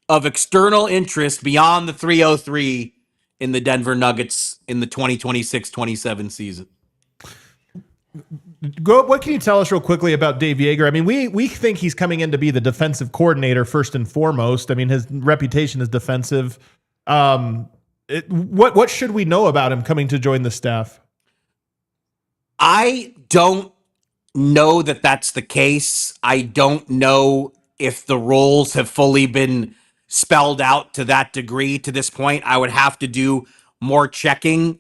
of external interest beyond the 303 in the Denver Nuggets in the 2026-27 season. What can you tell us real quickly about Dave Joerger? I mean, we think he's coming in to be the defensive coordinator first and foremost. I mean, his reputation is defensive. What should we know about him coming to join the staff? I don't know that that's the case. I don't know if the roles have fully been spelled out to that degree to this point. I would have to do more checking.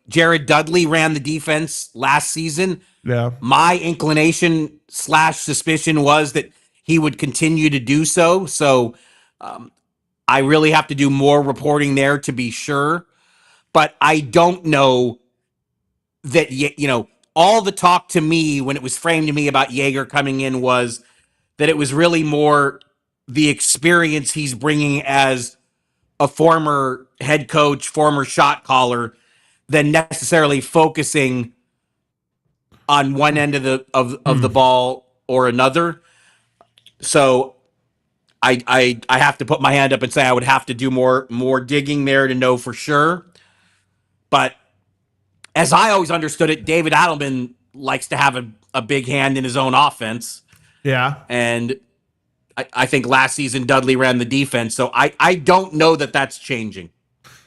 Jared Dudley ran the defense last season. Yeah. My inclination / suspicion was that he would continue to do so. So I really have to do more reporting there to be sure. But I don't know that, all the talk to me when it was framed to me about Joerger coming in was that it was really more the experience he's bringing as a former head coach, former shot caller, than necessarily focusing on one end of the ball or another. So I have to put my hand up and say I would have to do more digging there to know for sure. But as I always understood it, David Adelman likes to have a big hand in his own offense. Yeah. And I think last season Dudley ran the defense. So I don't know that that's changing.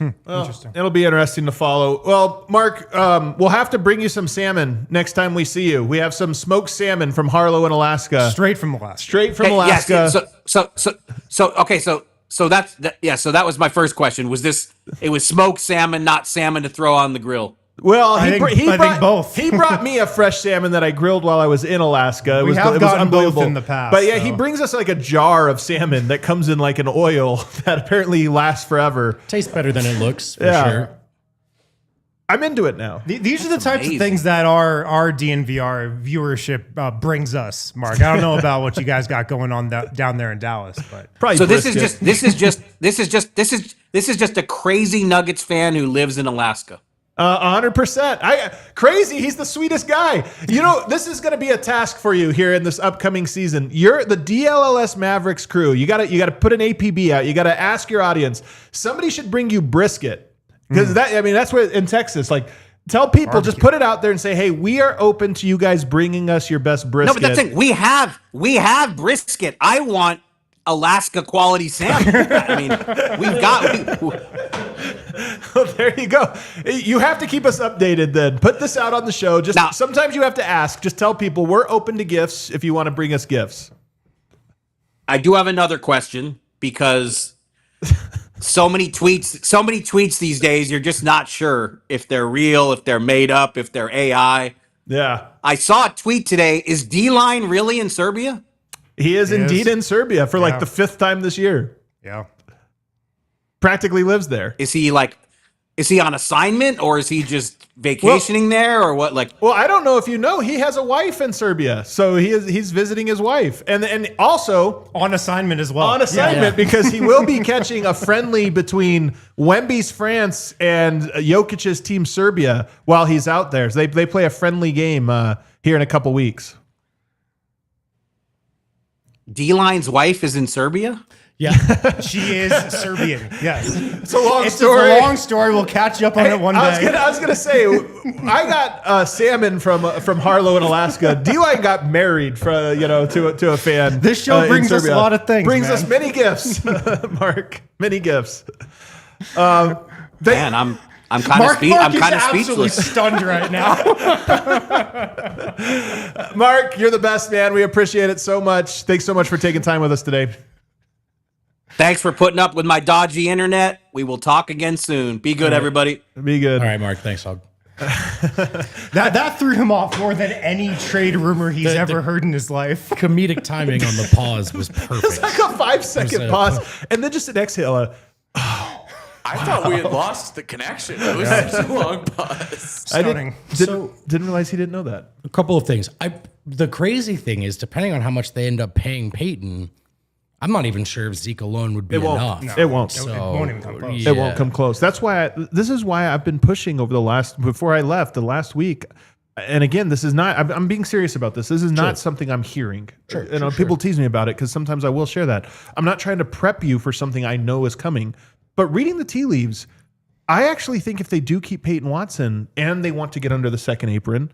Well, Interesting. It'll be interesting to follow. Well, Mark, we'll have to bring you some salmon next time we see you. We have some smoked salmon from Harlow in Alaska. Straight from Alaska. Straight from Okay, Alaska. Yes, so that was my first question. Was it was smoked salmon, not salmon to throw on the grill? Well, I think both. He brought me a fresh salmon that I grilled while I was in Alaska. It We was have it was gotten unbelievable both in the past, But yeah, so. he brings us like a jar of salmon that comes in like an oil that apparently lasts forever. Tastes better than it looks, for Yeah. sure. I'm into it now. These are the types amazing. of things that our DNVR viewership brings us, Mark. I don't know about what you guys got going on down there in Dallas, but Probably So this is brisket. just a crazy Nuggets fan who lives in Alaska. 100%. Crazy. He's the sweetest guy. This is going to be a task for you here in this upcoming season. You're the DLLS Mavericks crew. You got to put an APB out. You got to ask your audience. Somebody should bring you brisket because that's where in Texas, like tell people, just put it out there and say, hey, we are open to you guys bringing us your best brisket. No, but that's the thing. We have brisket. I want Alaska quality salmon. I mean, we've got. Well, there you go. You have to keep us updated then. Put this out on the show. Just Now- sometimes you have to ask. Just tell people we're open to gifts if you want to bring us gifts. I do have another question because so many tweets these days. You're just not sure if they're real, if they're made up, if they're AI. Yeah. I saw a tweet today. Is D-Line really in Serbia? He is indeed in Serbia for like Yeah. the 5th time this year. yeah. Practically lives there. Is he on assignment or is he just vacationing there or what? Like, Well, I don't know if you know, he has a wife in Serbia. So he's visiting his wife. And also On assignment as well. on assignment because he will be catching a friendly between Wemby's France and Jokic's team Serbia while he's out there. So they play a friendly game here in a couple weeks. D-Line's wife is in Serbia? Yeah. She is Serbian. Yes. It's a long It's story. a long story. We'll catch you up on it one day. I was gonna say, I got salmon from Harlow in Alaska. D-Line got married to a fan. This show in brings us Serbia. a lot of things, Brings man. us many gifts, Mark. Many gifts. Man, I'm kind of Mark is absolutely speechless. stunned right now. Mark, you're the best, man. We appreciate it so much. Thanks so much for taking time with us today. Thanks for putting up with my dodgy internet. We will talk again soon. Be good, everybody. Be good. All right, Mark. Thanks, Hog. That threw him off more than any trade rumor he's ever heard in his life. Comedic timing on the pause was perfect. It's like a 5-second pause, and then just an exhale. I thought we had lost the connection. It was such a long pause. Stunning. Didn't realize he didn't know that. A couple of things. The crazy thing is, depending on how much they end up paying Peyton, I'm not even sure if Zeke alone would be enough. No. It won't. So, It won't even come close. yeah. It won't come close. That's why this is why I've been pushing over before I left the last week. And again, this is not, I'm being serious about this. This is not something I'm hearing. People tease me about it because sometimes I will share that. I'm not trying to prep you for something I know is coming, but reading the tea leaves, I actually think if they do keep Peyton Watson and they want to get under the second apron,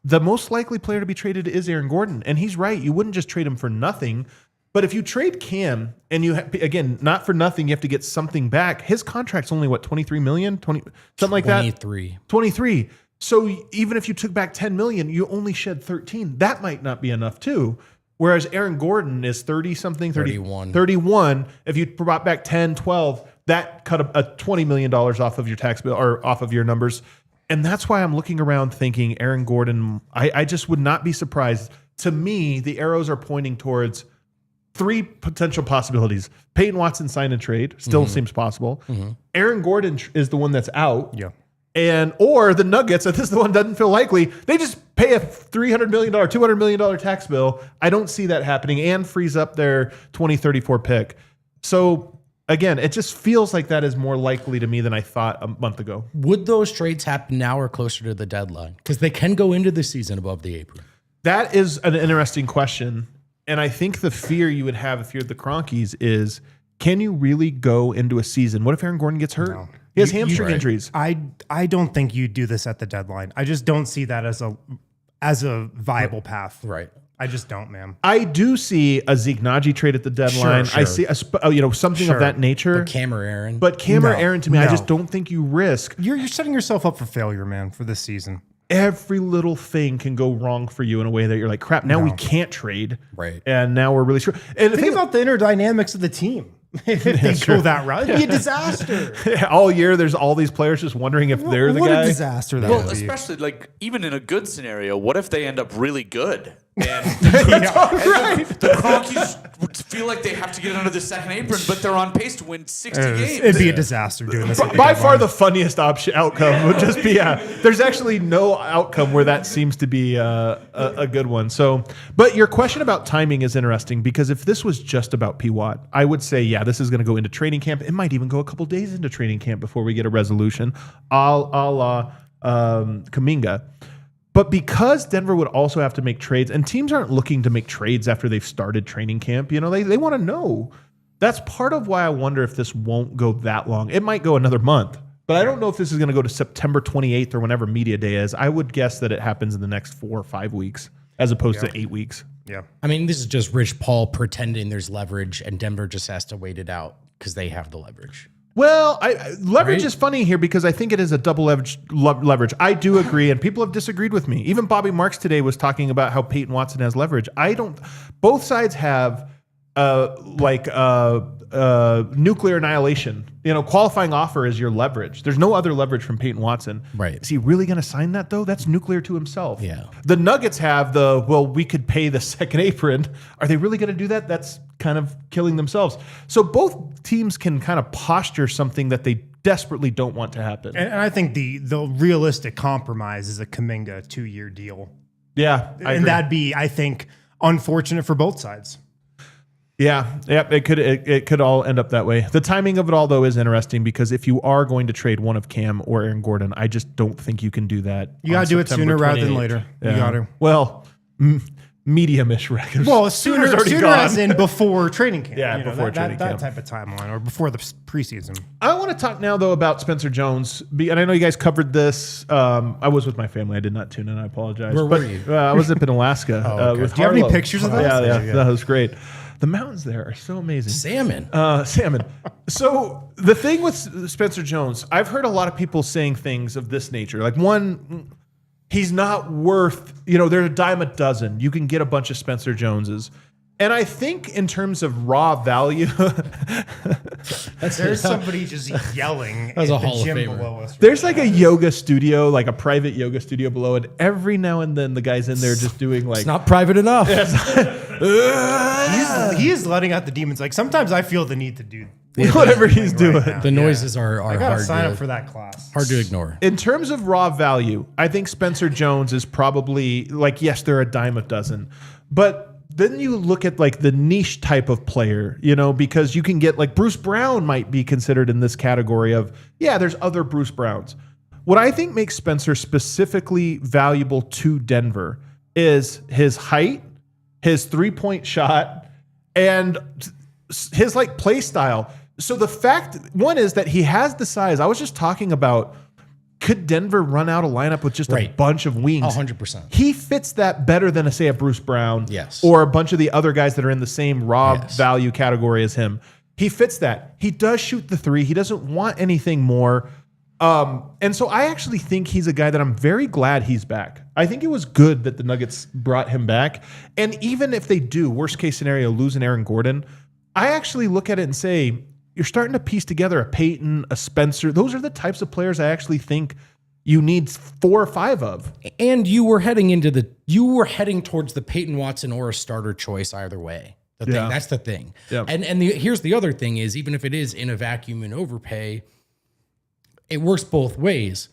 the most likely player to be traded is Aaron Gordon. And he's right. You wouldn't just trade him for nothing. But if you trade Cam and again, not for nothing, you have to get something back. His contract's only what, 23 million, 20, something like that. 23. So even if you took back 10 million, you only shed 13. That might not be enough too. Whereas Aaron Gordon is 30 something, 31. If you brought back 10, 12, that cut a $20 million off of your tax bill or off of your numbers. And that's why I'm looking around thinking Aaron Gordon, I just would not be surprised. To me, the arrows are pointing towards 3 potential possibilities. Peyton Watson sign and trade still seems possible. Aaron Gordon is the one that's out. Yeah. Or the Nuggets, if this one doesn't feel likely, they just pay a $300 million, $200 million tax bill. I don't see that happening and freeze up their 2034 pick. So again, it just feels like that is more likely to me than I thought a month ago. Would those trades happen now or closer to the deadline? Because they can go into the season above the apron. That is an interesting question. And I think the fear you would have if you're the Cronkies is, can you really go into a season? What if Aaron Gordon gets hurt? No. He has hamstring injuries. I don't think you do this at the deadline. I just don't see that as a viable path. Right. I just don't, man. I do see a Zeke Nnaji trade at the deadline. Sure. I see something of that nature. But Cam or Aaron. But Cam or Aaron, to me, I No. just don't think you risk. You're setting yourself up for failure, man, for this season. Every little thing can go wrong for you in a way that you're like, crap, now we can't trade. Right. And now we're really screwed. And Think about the inner dynamics of the team. If they go that route, it'd be a disaster. all year, there's all these players just wondering if they're the what guy. a disaster that Well, would be. especially like even in a good scenario, what if they end up really good? And the Cronkies would feel like they have to get under the second apron, but they're on pace to win 60 games. It'd be a disaster doing this. at the By far, deadline. the funniest outcome would just be, there's actually no outcome where that seems to be a good one. So, but your question about timing is interesting because if this was just about P-Watt, I would say, this is going to go into training camp. It might even go a couple days into training camp before we get a resolution, a la Kuminga. But because Denver would also have to make trades, and teams aren't looking to make trades after they've started training camp, they want to know. That's part of why I wonder if this won't go that long. It might go another month, but I don't know if this is going to go to September 28th or whenever media day is. I would guess that it happens in the next 4 or 5 weeks as opposed to 8 weeks. Yeah. I mean, this is just Rich Paul pretending there's leverage and Denver just has to wait it out because they have the leverage. Well, leverage is funny here because I think it is a double leverage. I do agree, and people have disagreed with me. Even Bobby Marks today was talking about how Peyton Watson has leverage. Both sides have nuclear annihilation. Qualifying offer is your leverage. There's no other leverage from Peyton Watson. Right. Is he really going to sign that though? That's nuclear to himself. Yeah. The Nuggets have we could pay the second apron. Are they really going to do that? That's kind of killing themselves. So both teams can kind of posture something that they desperately don't want to happen. And I think the realistic compromise is a Kuminga 2-year deal. Yeah. I agree. That'd be, I think, unfortunate for both sides. Yeah, it could all end up that way. The timing of it all, though, is interesting because if you are going to trade one of Cam or Aaron Gordon, I just don't think you can do that. You got to do it September sooner rather than 28th. later. Yeah. You got to. Well, medium-ish record. Well, sooner already gone. as in before training camp. Yeah, you know, before training camp. that type of timeline, or before the preseason. I want to talk now, though, about Spencer Jones. And I know you guys covered this. I was with my family. I did not tune in. I apologize. Where were you? I was up in Alaska okay. with Do you have any Harlow. pictures of that? Yeah, that was great. The mountains there are so amazing. Salmon. Salmon. So the thing with Spencer Jones, I've heard a lot of people saying things of this nature. Like, one, he's not worth, they're a dime a dozen. You can get a bunch of Spencer Joneses. And I think in terms of raw value, There's somebody just yelling was at a the Hall of gym Famer. below us. there's like a yoga studio, like a private yoga studio below it. Every now and then the guy's in there just doing like, It's not private enough. He is letting out the demons. Like, sometimes I feel the need to do whatever he's doing. now. The noises are I gotta hard sign to, up for that class. hard to ignore. In terms of raw value, I think Spencer Jones is probably like, yes, they're a dime a dozen, but then you look at like the niche type of player, because you can get like Bruce Brown might be considered in this category of, yeah, there's other Bruce Browns. What I think makes Spencer specifically valuable to Denver is his height, his 3-point shot, and his like play style. So the fact, one is that he has the size. I was just talking about, could Denver run out a lineup with just a bunch of wings? 100%. He fits that better than, say, a Bruce Brown, Yes. or a bunch of the other guys that are in the same raw value category as him. He fits that. He does shoot the three. He doesn't want anything more. And so I actually think he's a guy that I'm very glad he's back. I think it was good that the Nuggets brought him back. And even if they do, worst case scenario, lose an Aaron Gordon, I actually look at it and say, you're starting to piece together a Peyton, a Spencer. Those are the types of players I actually think you need 4 or 5 of. And you were heading towards the Peyton Watson or a starter choice either way. That's the thing. Yeah. And here's the other thing is, even if it is in a vacuum and overpay, it works both ways.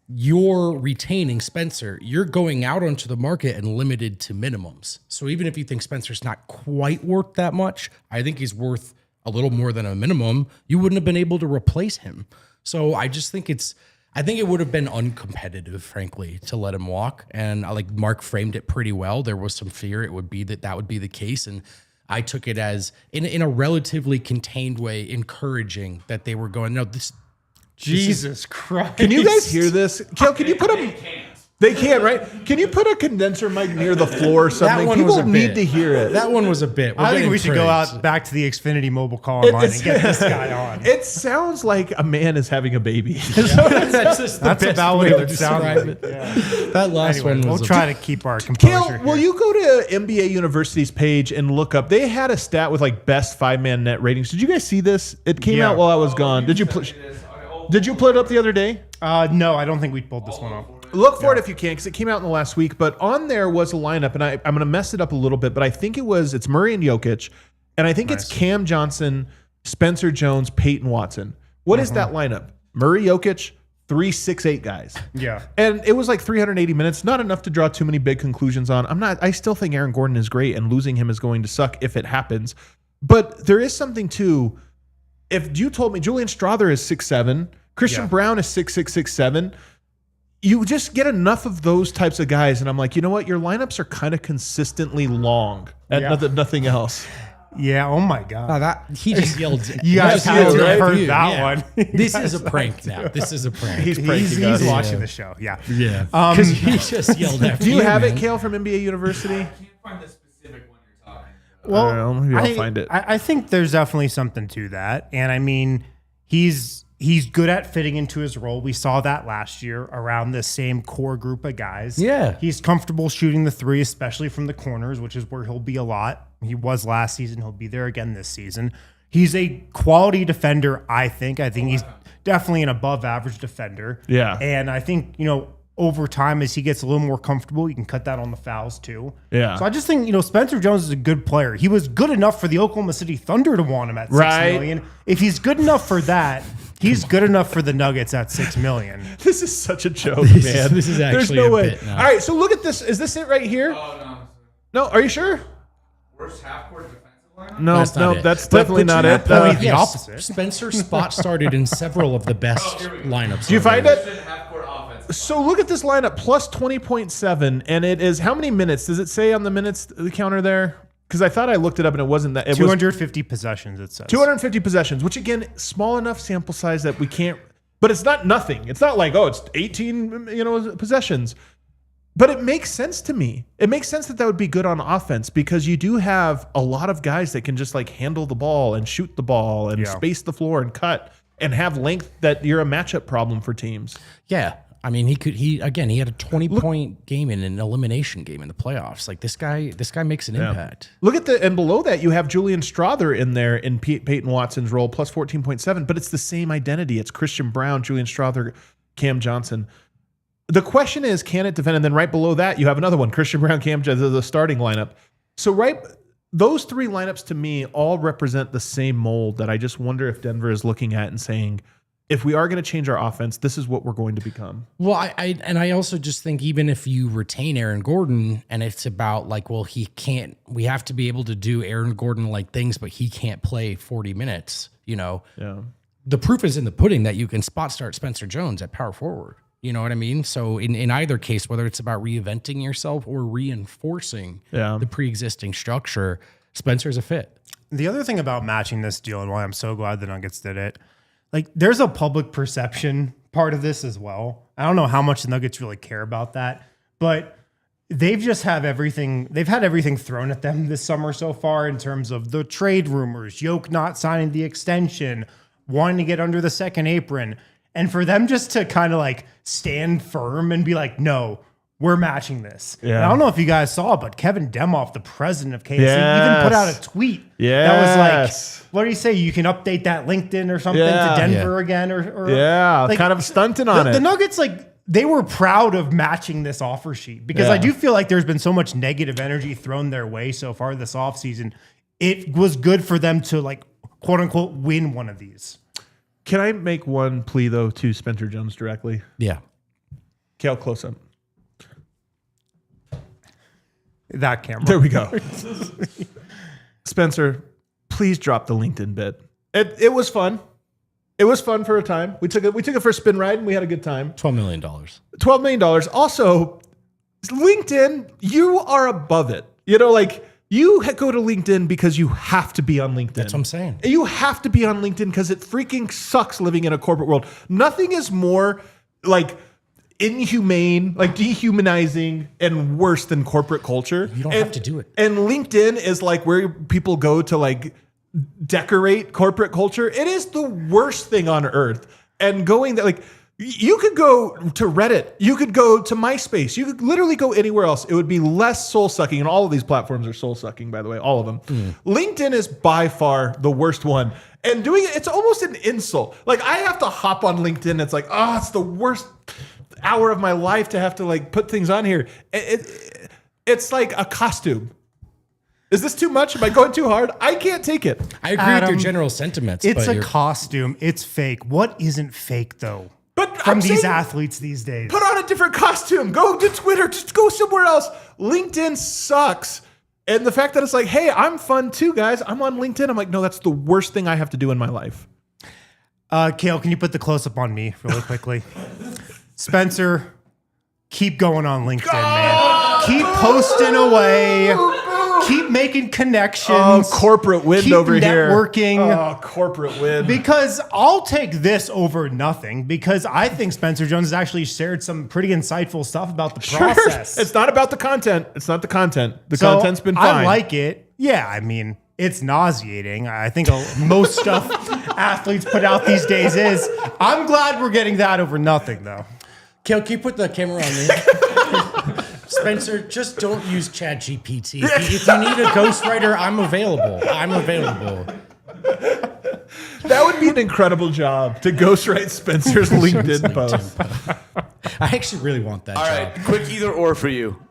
You're retaining Spencer. You're going out onto the market and limited to minimums. So even if you think Spencer's not quite worth that much, I think he's worth a little more than a minimum. You wouldn't have been able to replace him. So I just think I think it would have been uncompetitive, frankly, to let him walk. And like Mark framed it pretty well. There was some fear it would be that would be the case. And I took it as, in a relatively contained way, encouraging that they were going, no, this. Jesus Christ. Can you guys hear this? Kel, can you put them? They can't, right? Can you put a condenser mic near the floor or something? That one People was a need bit. to hear it. That one was a bit. We're I think getting we should go praised. out back to the Xfinity mobile call online and get this guy on. It sounds like a man is having a baby. That's just the That's best about way what it to would sound describe like. it. Yeah. That last Anyway, one we'll was try to keep our composure Kale, here. will you go to NBA University's page and look up? They had a stat with like best 5-man net ratings. Did you guys see this? It came Yeah. out while I was gone. Did you pull it up the other day? No, I don't think we pulled this one off. Look for it if you can, because it came out in the last week. But on there was a lineup, and I'm going to mess it up a little bit, but I think it's Murray and Jokic, and I think it's Cam Johnson, Spencer Jones, Peyton Watson. What is that lineup? Murray, Jokic, 3 6'8" guys. Yeah. And it was like 380 minutes, not enough to draw too many big conclusions on. I still think Aaron Gordon is great, and losing him is going to suck if it happens. But there is something too. If you told me Julian Strawther is 6'7", Christian Brown is 6'6", 6'7", you just get enough of those types of guys, and I'm like, you know what? Your lineups are kind of consistently long at nothing else. Yeah. Oh my God. He just yelled. You guys just have yelled to at have heard you, that yeah. one. This is a prank now. This is a prank. He's pranking us. He's watching the show. Yeah. Yeah. Because he just yelled at Do you have man. it, Kale, from NBA University? I can't find the specific one you're talking about. Well, I don't know, maybe I'll find it. I think there's definitely something to that. And I mean, he's good at fitting into his role. We saw that last year around the same core group of guys. Yeah. He's comfortable shooting the three, especially from the corners, which is where he'll be a lot. He was last season. He'll be there again this season. He's a quality defender, I think. I think he's definitely an above average defender. Yeah. And I think, over time, as he gets a little more comfortable, you can cut that on the fouls too. Yeah. So I just think, Spencer Jones is a good player. He was good enough for the Oklahoma City Thunder to want him at $6 million. If he's good enough for that, he's good enough for the Nuggets at $6 million. This is such a joke, This man. is There's actually no a way. bit now. All right, so look at this. Is this it right here? Oh, No, are you sure? Worst half-court defensive lineup? No, That's not it. that's But definitely to not that it. point, the Yes, opposite. Spencer's spot started in several of the best lineups. Do you find it? Half-court offense. So look at this lineup, plus 20.7, and it is how many minutes? Does it say on the minutes the counter there? Because I thought I looked it up and it wasn't that. It 250 possessions, it says. 250 possessions, which again, small enough sample size that we can't. But it's not nothing. It's not like, oh, it's 18, possessions. But it makes sense to me. It makes sense that would be good on offense because you do have a lot of guys that can just like handle the ball and shoot the ball and space the floor and cut and have length that you're a matchup problem for teams. Yeah. I mean, he had a 20-point game in an elimination game in the playoffs. Like this guy makes an impact. Look at and below that you have Julian Strother in there in Peyton Watson's role, plus 14.7, but it's the same identity. It's Christian Brown, Julian Strother, Cam Johnson. The question is, can it defend? And then right below that, you have another one, Christian Brown, Cam Johnson, the starting lineup. So those three lineups to me all represent the same mold that I just wonder if Denver is looking at and saying, if we are going to change our offense, this is what we're going to become. Well, I also just think even if you retain Aaron Gordon and it's about like, well, we have to be able to do Aaron Gordon-like things, but he can't play 40 minutes, Yeah. The proof is in the pudding that you can spot start Spencer Jones at power forward. You know what I mean? So in either case, whether it's about reinventing yourself or reinforcing the pre-existing structure, Spencer's a fit. The other thing about matching this deal and why I'm so glad the Nuggets did it, like there's a public perception part of this as well. I don't know how much the Nuggets really care about that, but they've had everything thrown at them this summer so far in terms of the trade rumors, Yoke not signing the extension, wanting to get under the second apron. And for them just to kind of like stand firm and be like, no, we're matching this. Yeah. And I don't know if you guys saw, but Kevin Demoff, the president of KC, even put out a tweet that was like, what did he say? You can update that LinkedIn or something to Denver again, or like, kind of stunting on it. The Nuggets, like, they were proud of matching this offer sheet because I do feel like there's been so much negative energy thrown their way so far this offseason. It was good for them to, like, quote unquote, win one of these. Can I make one plea though to Spencer Jones directly? Yeah. Kale, close up. That camera. There we go. Spencer, please drop the LinkedIn bit. It was fun. It was fun for a time. We took it for a spin ride and we had a good time. $12 million. $12 million. Also, LinkedIn, you are above it. You go to LinkedIn because you have to be on LinkedIn. That's what I'm saying. You have to be on LinkedIn because it freaking sucks living in a corporate world. Nothing is more like inhumane, like dehumanizing and worse than corporate culture. You don't have to do it. And LinkedIn is like where people go to like decorate corporate culture. It is the worst thing on earth. And going there, like, you could go to Reddit. You could go to MySpace. You could literally go anywhere else. It would be less soul-sucking. And all of these platforms are soul-sucking, by the way, all of them. LinkedIn is by far the worst one. And doing it, it's almost an insult. Like, I have to hop on LinkedIn. It's like, it's the worst hour of my life to have to, like, put things on here. It's like a costume. Is this too much? Am I going too hard? I can't take it. I agree with your general sentiments. It's a costume. It's fake. What isn't fake, though? But from these athletes these days. Put on a different costume. Go to Twitter. Just go somewhere else. LinkedIn sucks. And the fact that it's like, hey, I'm fun too, guys. I'm on LinkedIn. I'm like, no, that's the worst thing I have to do in my life. Kale, can you put the close-up on me really quickly? Spencer, keep going on LinkedIn, man. Keep posting away. Keep making connections. Oh, corporate win over here. Networking. Oh, corporate win. Because I'll take this over nothing because I think Spencer Jones has actually shared some pretty insighful stuff about the process. It's not about the content. It's not the content. The content's been fine. I like it. Yeah, I mean, it's nauseating. I think most stuff athletes put out these days is. I'm glad we're getting that over nothing, though. Kale, can you put the camera on me? Spencer, just don't use ChatGPT. If you need a ghostwriter, I'm available. That would be an incredible job to ghostwrite Spencer's LinkedIn post. I actually really want that job. All right, quick either or for you.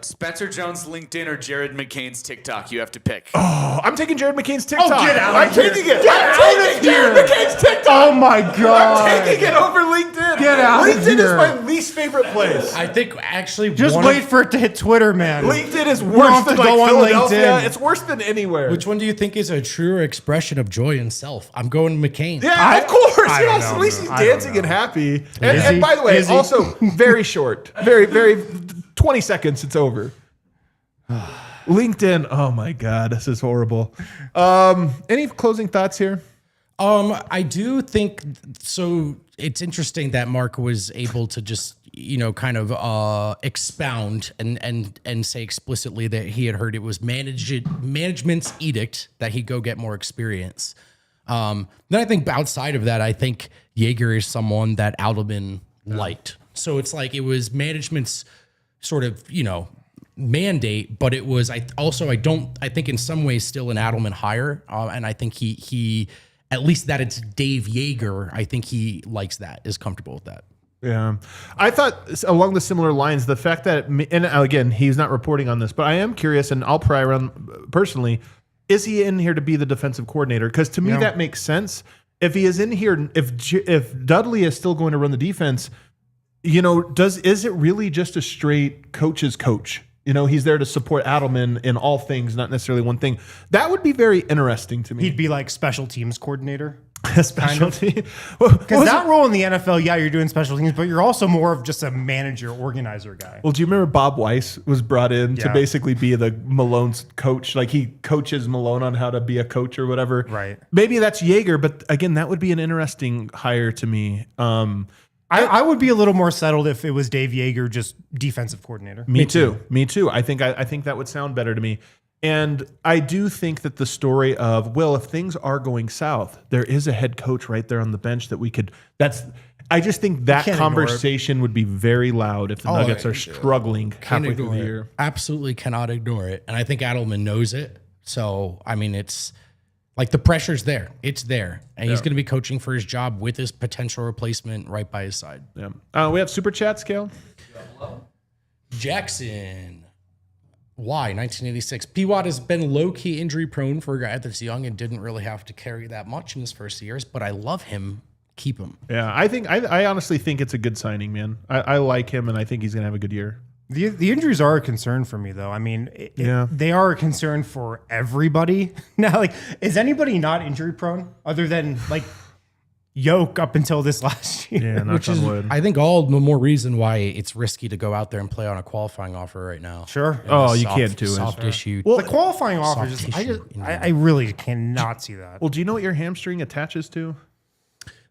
Spencer Jones' LinkedIn or Jared McCain's TikTok? You have to pick. Oh, I'm taking Jared McCain's TikTok. Oh, get out I'm of here. taking it. Get I'm taking Jared McCain's TikTok. Oh, my God. I'm taking it over LinkedIn. Get out of LinkedIn here. is my least favorite place. I think actually Just wait for it to hit Twitter, man. LinkedIn is don't worse have than to like go on Philadelphia. LinkedIn. It's worse than anywhere. Which one do you think is a truer expression of joy and self? I'm going McCain. Yeah, of course. I Yes, don't at least know. he's I don't dancing know. and happy. Is And he? by the way, Is he? also very short. Very 20 seconds, it's over. LinkedIn. Oh my God, this is horrible. Any closing thoughts here? I do think so. It's interesting that Mark was able to just, kind of expound and say explicitly that he had heard it was management's edict that he go get more experience. Then I think outside of that, I think Joerger is someone that Adelman liked. So it's like it was management's sort of, mandate, but it was I think in some ways still an Adelman hire. And I think he at least that it's Dave Joerger. I think he likes that, is comfortable with that. Yeah. I thought along the similar lines, the fact that, and again, he's not reporting on this, but I am curious, and I'll pry around personally, is he in here to be the defensive coordinator? Because to me, that makes sense. If he is in here, if Dudley is still going to run the defense, is it really just a straight coach's coach? He's there to support Adelman in all things, not necessarily one thing. That would be very interesting to me. He'd be like special teams coordinator. Specialty. Because that role in the NFL, you're doing special teams, but you're also more of just a manager, organizer guy. Well, do you remember Bob Weiss was brought in to Yeah. basically be the Malone's coach? Like he coaches Malone on how to be a coach or whatever. Right. Maybe that's Joerger, but again, that would be an interesting hire to me. I would be a little more settled if it was Dave Joerger, just defensive coordinator. Me too. I think that would sound better to me. And I do think that the story of, well, if things are going south, there is a head coach right there on the bench that we could. I just think that can't ignore conversation would be very loud if the Nuggets are struggling halfway through the year. Absolutely cannot ignore it. And I think Adelman knows it. So, I mean, it's like the pressure's there. It's there. And he's going to be coaching for his job with his potential replacement right by his side. Yeah. We have super chat scale. Jackson. Why? 1986. P-Watt has been low-key injury prone for a guy that's young and didn't really have to carry that much in his first years, but I love him. Keep him. Yeah, I honestly think it's a good signing, man. I like him, and I think he's going to have a good year. The injuries are a concern for me, though. I mean, they are a concern for everybody. Now, is anybody not injury prone other than Yoke up until this last year? Yeah, Which is, I think, all the more reason why it's risky to go out there and play on a qualifying offer right now. Sure. You can't do it. Soft issue. Well, the qualifying offer, soft tissue I really cannot see that. Well, do you know what your hamstring attaches to?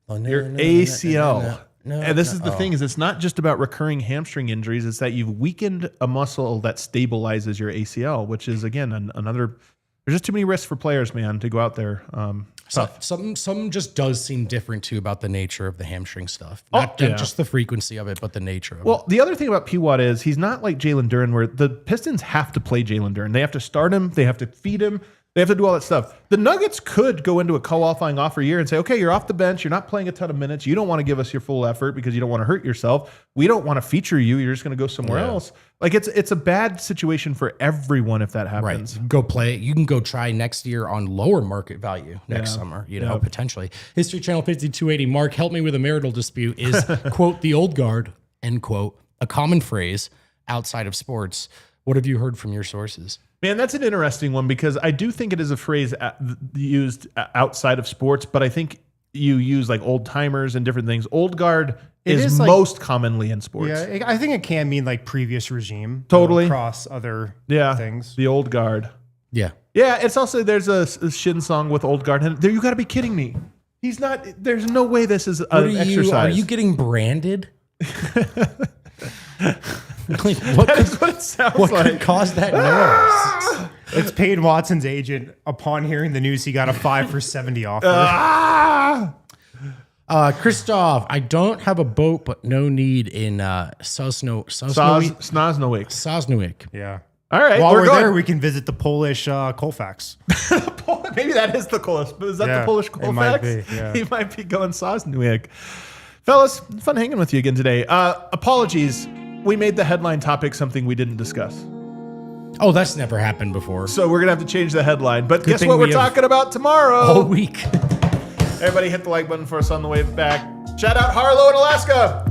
Oh, no, Your no, ACL. no, And this is the thing, is it's not just about recurring hamstring injuries. It's that you've weakened a muscle that stabilizes your ACL, which is, again, another. There's just too many risks for players, man, to go out there. Tough. Some just does seem different too about the nature of the hamstring stuff. Not just the frequency of it, but the nature of it. Well, the other thing about P-Watt is he's not like Jalen Duren, where the Pistons have to play Jalen Duren. They have to start him. They have to feed him. They have to do all that stuff. The Nuggets could go into a qualifying offer year and say, okay, you're off the bench. You're not playing a ton of minutes. You don't want to give us your full effort because you don't want to hurt yourself. We don't want to feature you. You're just going to go somewhere else. It's a bad situation for everyone if that happens. Right. Go play it. You can go try next year on lower market value next summer, potentially. History Channel 5280. Mark, help me with a marital dispute is, quote, the old guard, end quote, a common phrase outside of sports. What have you heard from your sources? Man, that's an interesting one because I do think it is a phrase used outside of sports, but I think you use like old timers and different things. Old guard is most commonly in sports. Yeah, I think it can mean previous regime. Totally. Across other things. The old guard. Yeah. Yeah, it's also, there's a Shin song with old guard. And you got to be kidding me. He's not, there's no way this is an exercise. Are you getting branded? That is what it sounds What like. could cause that noise? It's Peyton Watson's agent. Upon hearing the news, he got a 5 for 70 offer. Christoph, I don't have a boat, but no need in Sosnowiec. Yeah. All right. While we're going. there, we can visit the Polish Colfax. Maybe that is the Colfax. Is that the Polish Colfax? It might be, yeah. He might be going Sosnowiec. Fellas, fun hanging with you again today. Apologies. We made the headline topic something we didn't discuss. Oh, that's never happened before. So we're going to have to change the headline. But guess thing what we we're have talking about tomorrow? All week. Everybody hit the like button for us on the way back. Shout out Harlow in Alaska.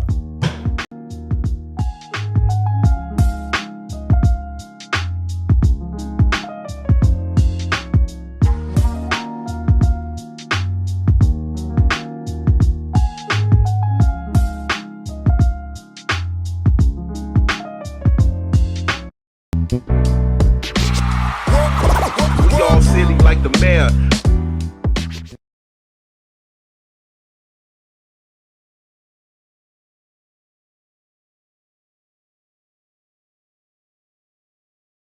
the mayor.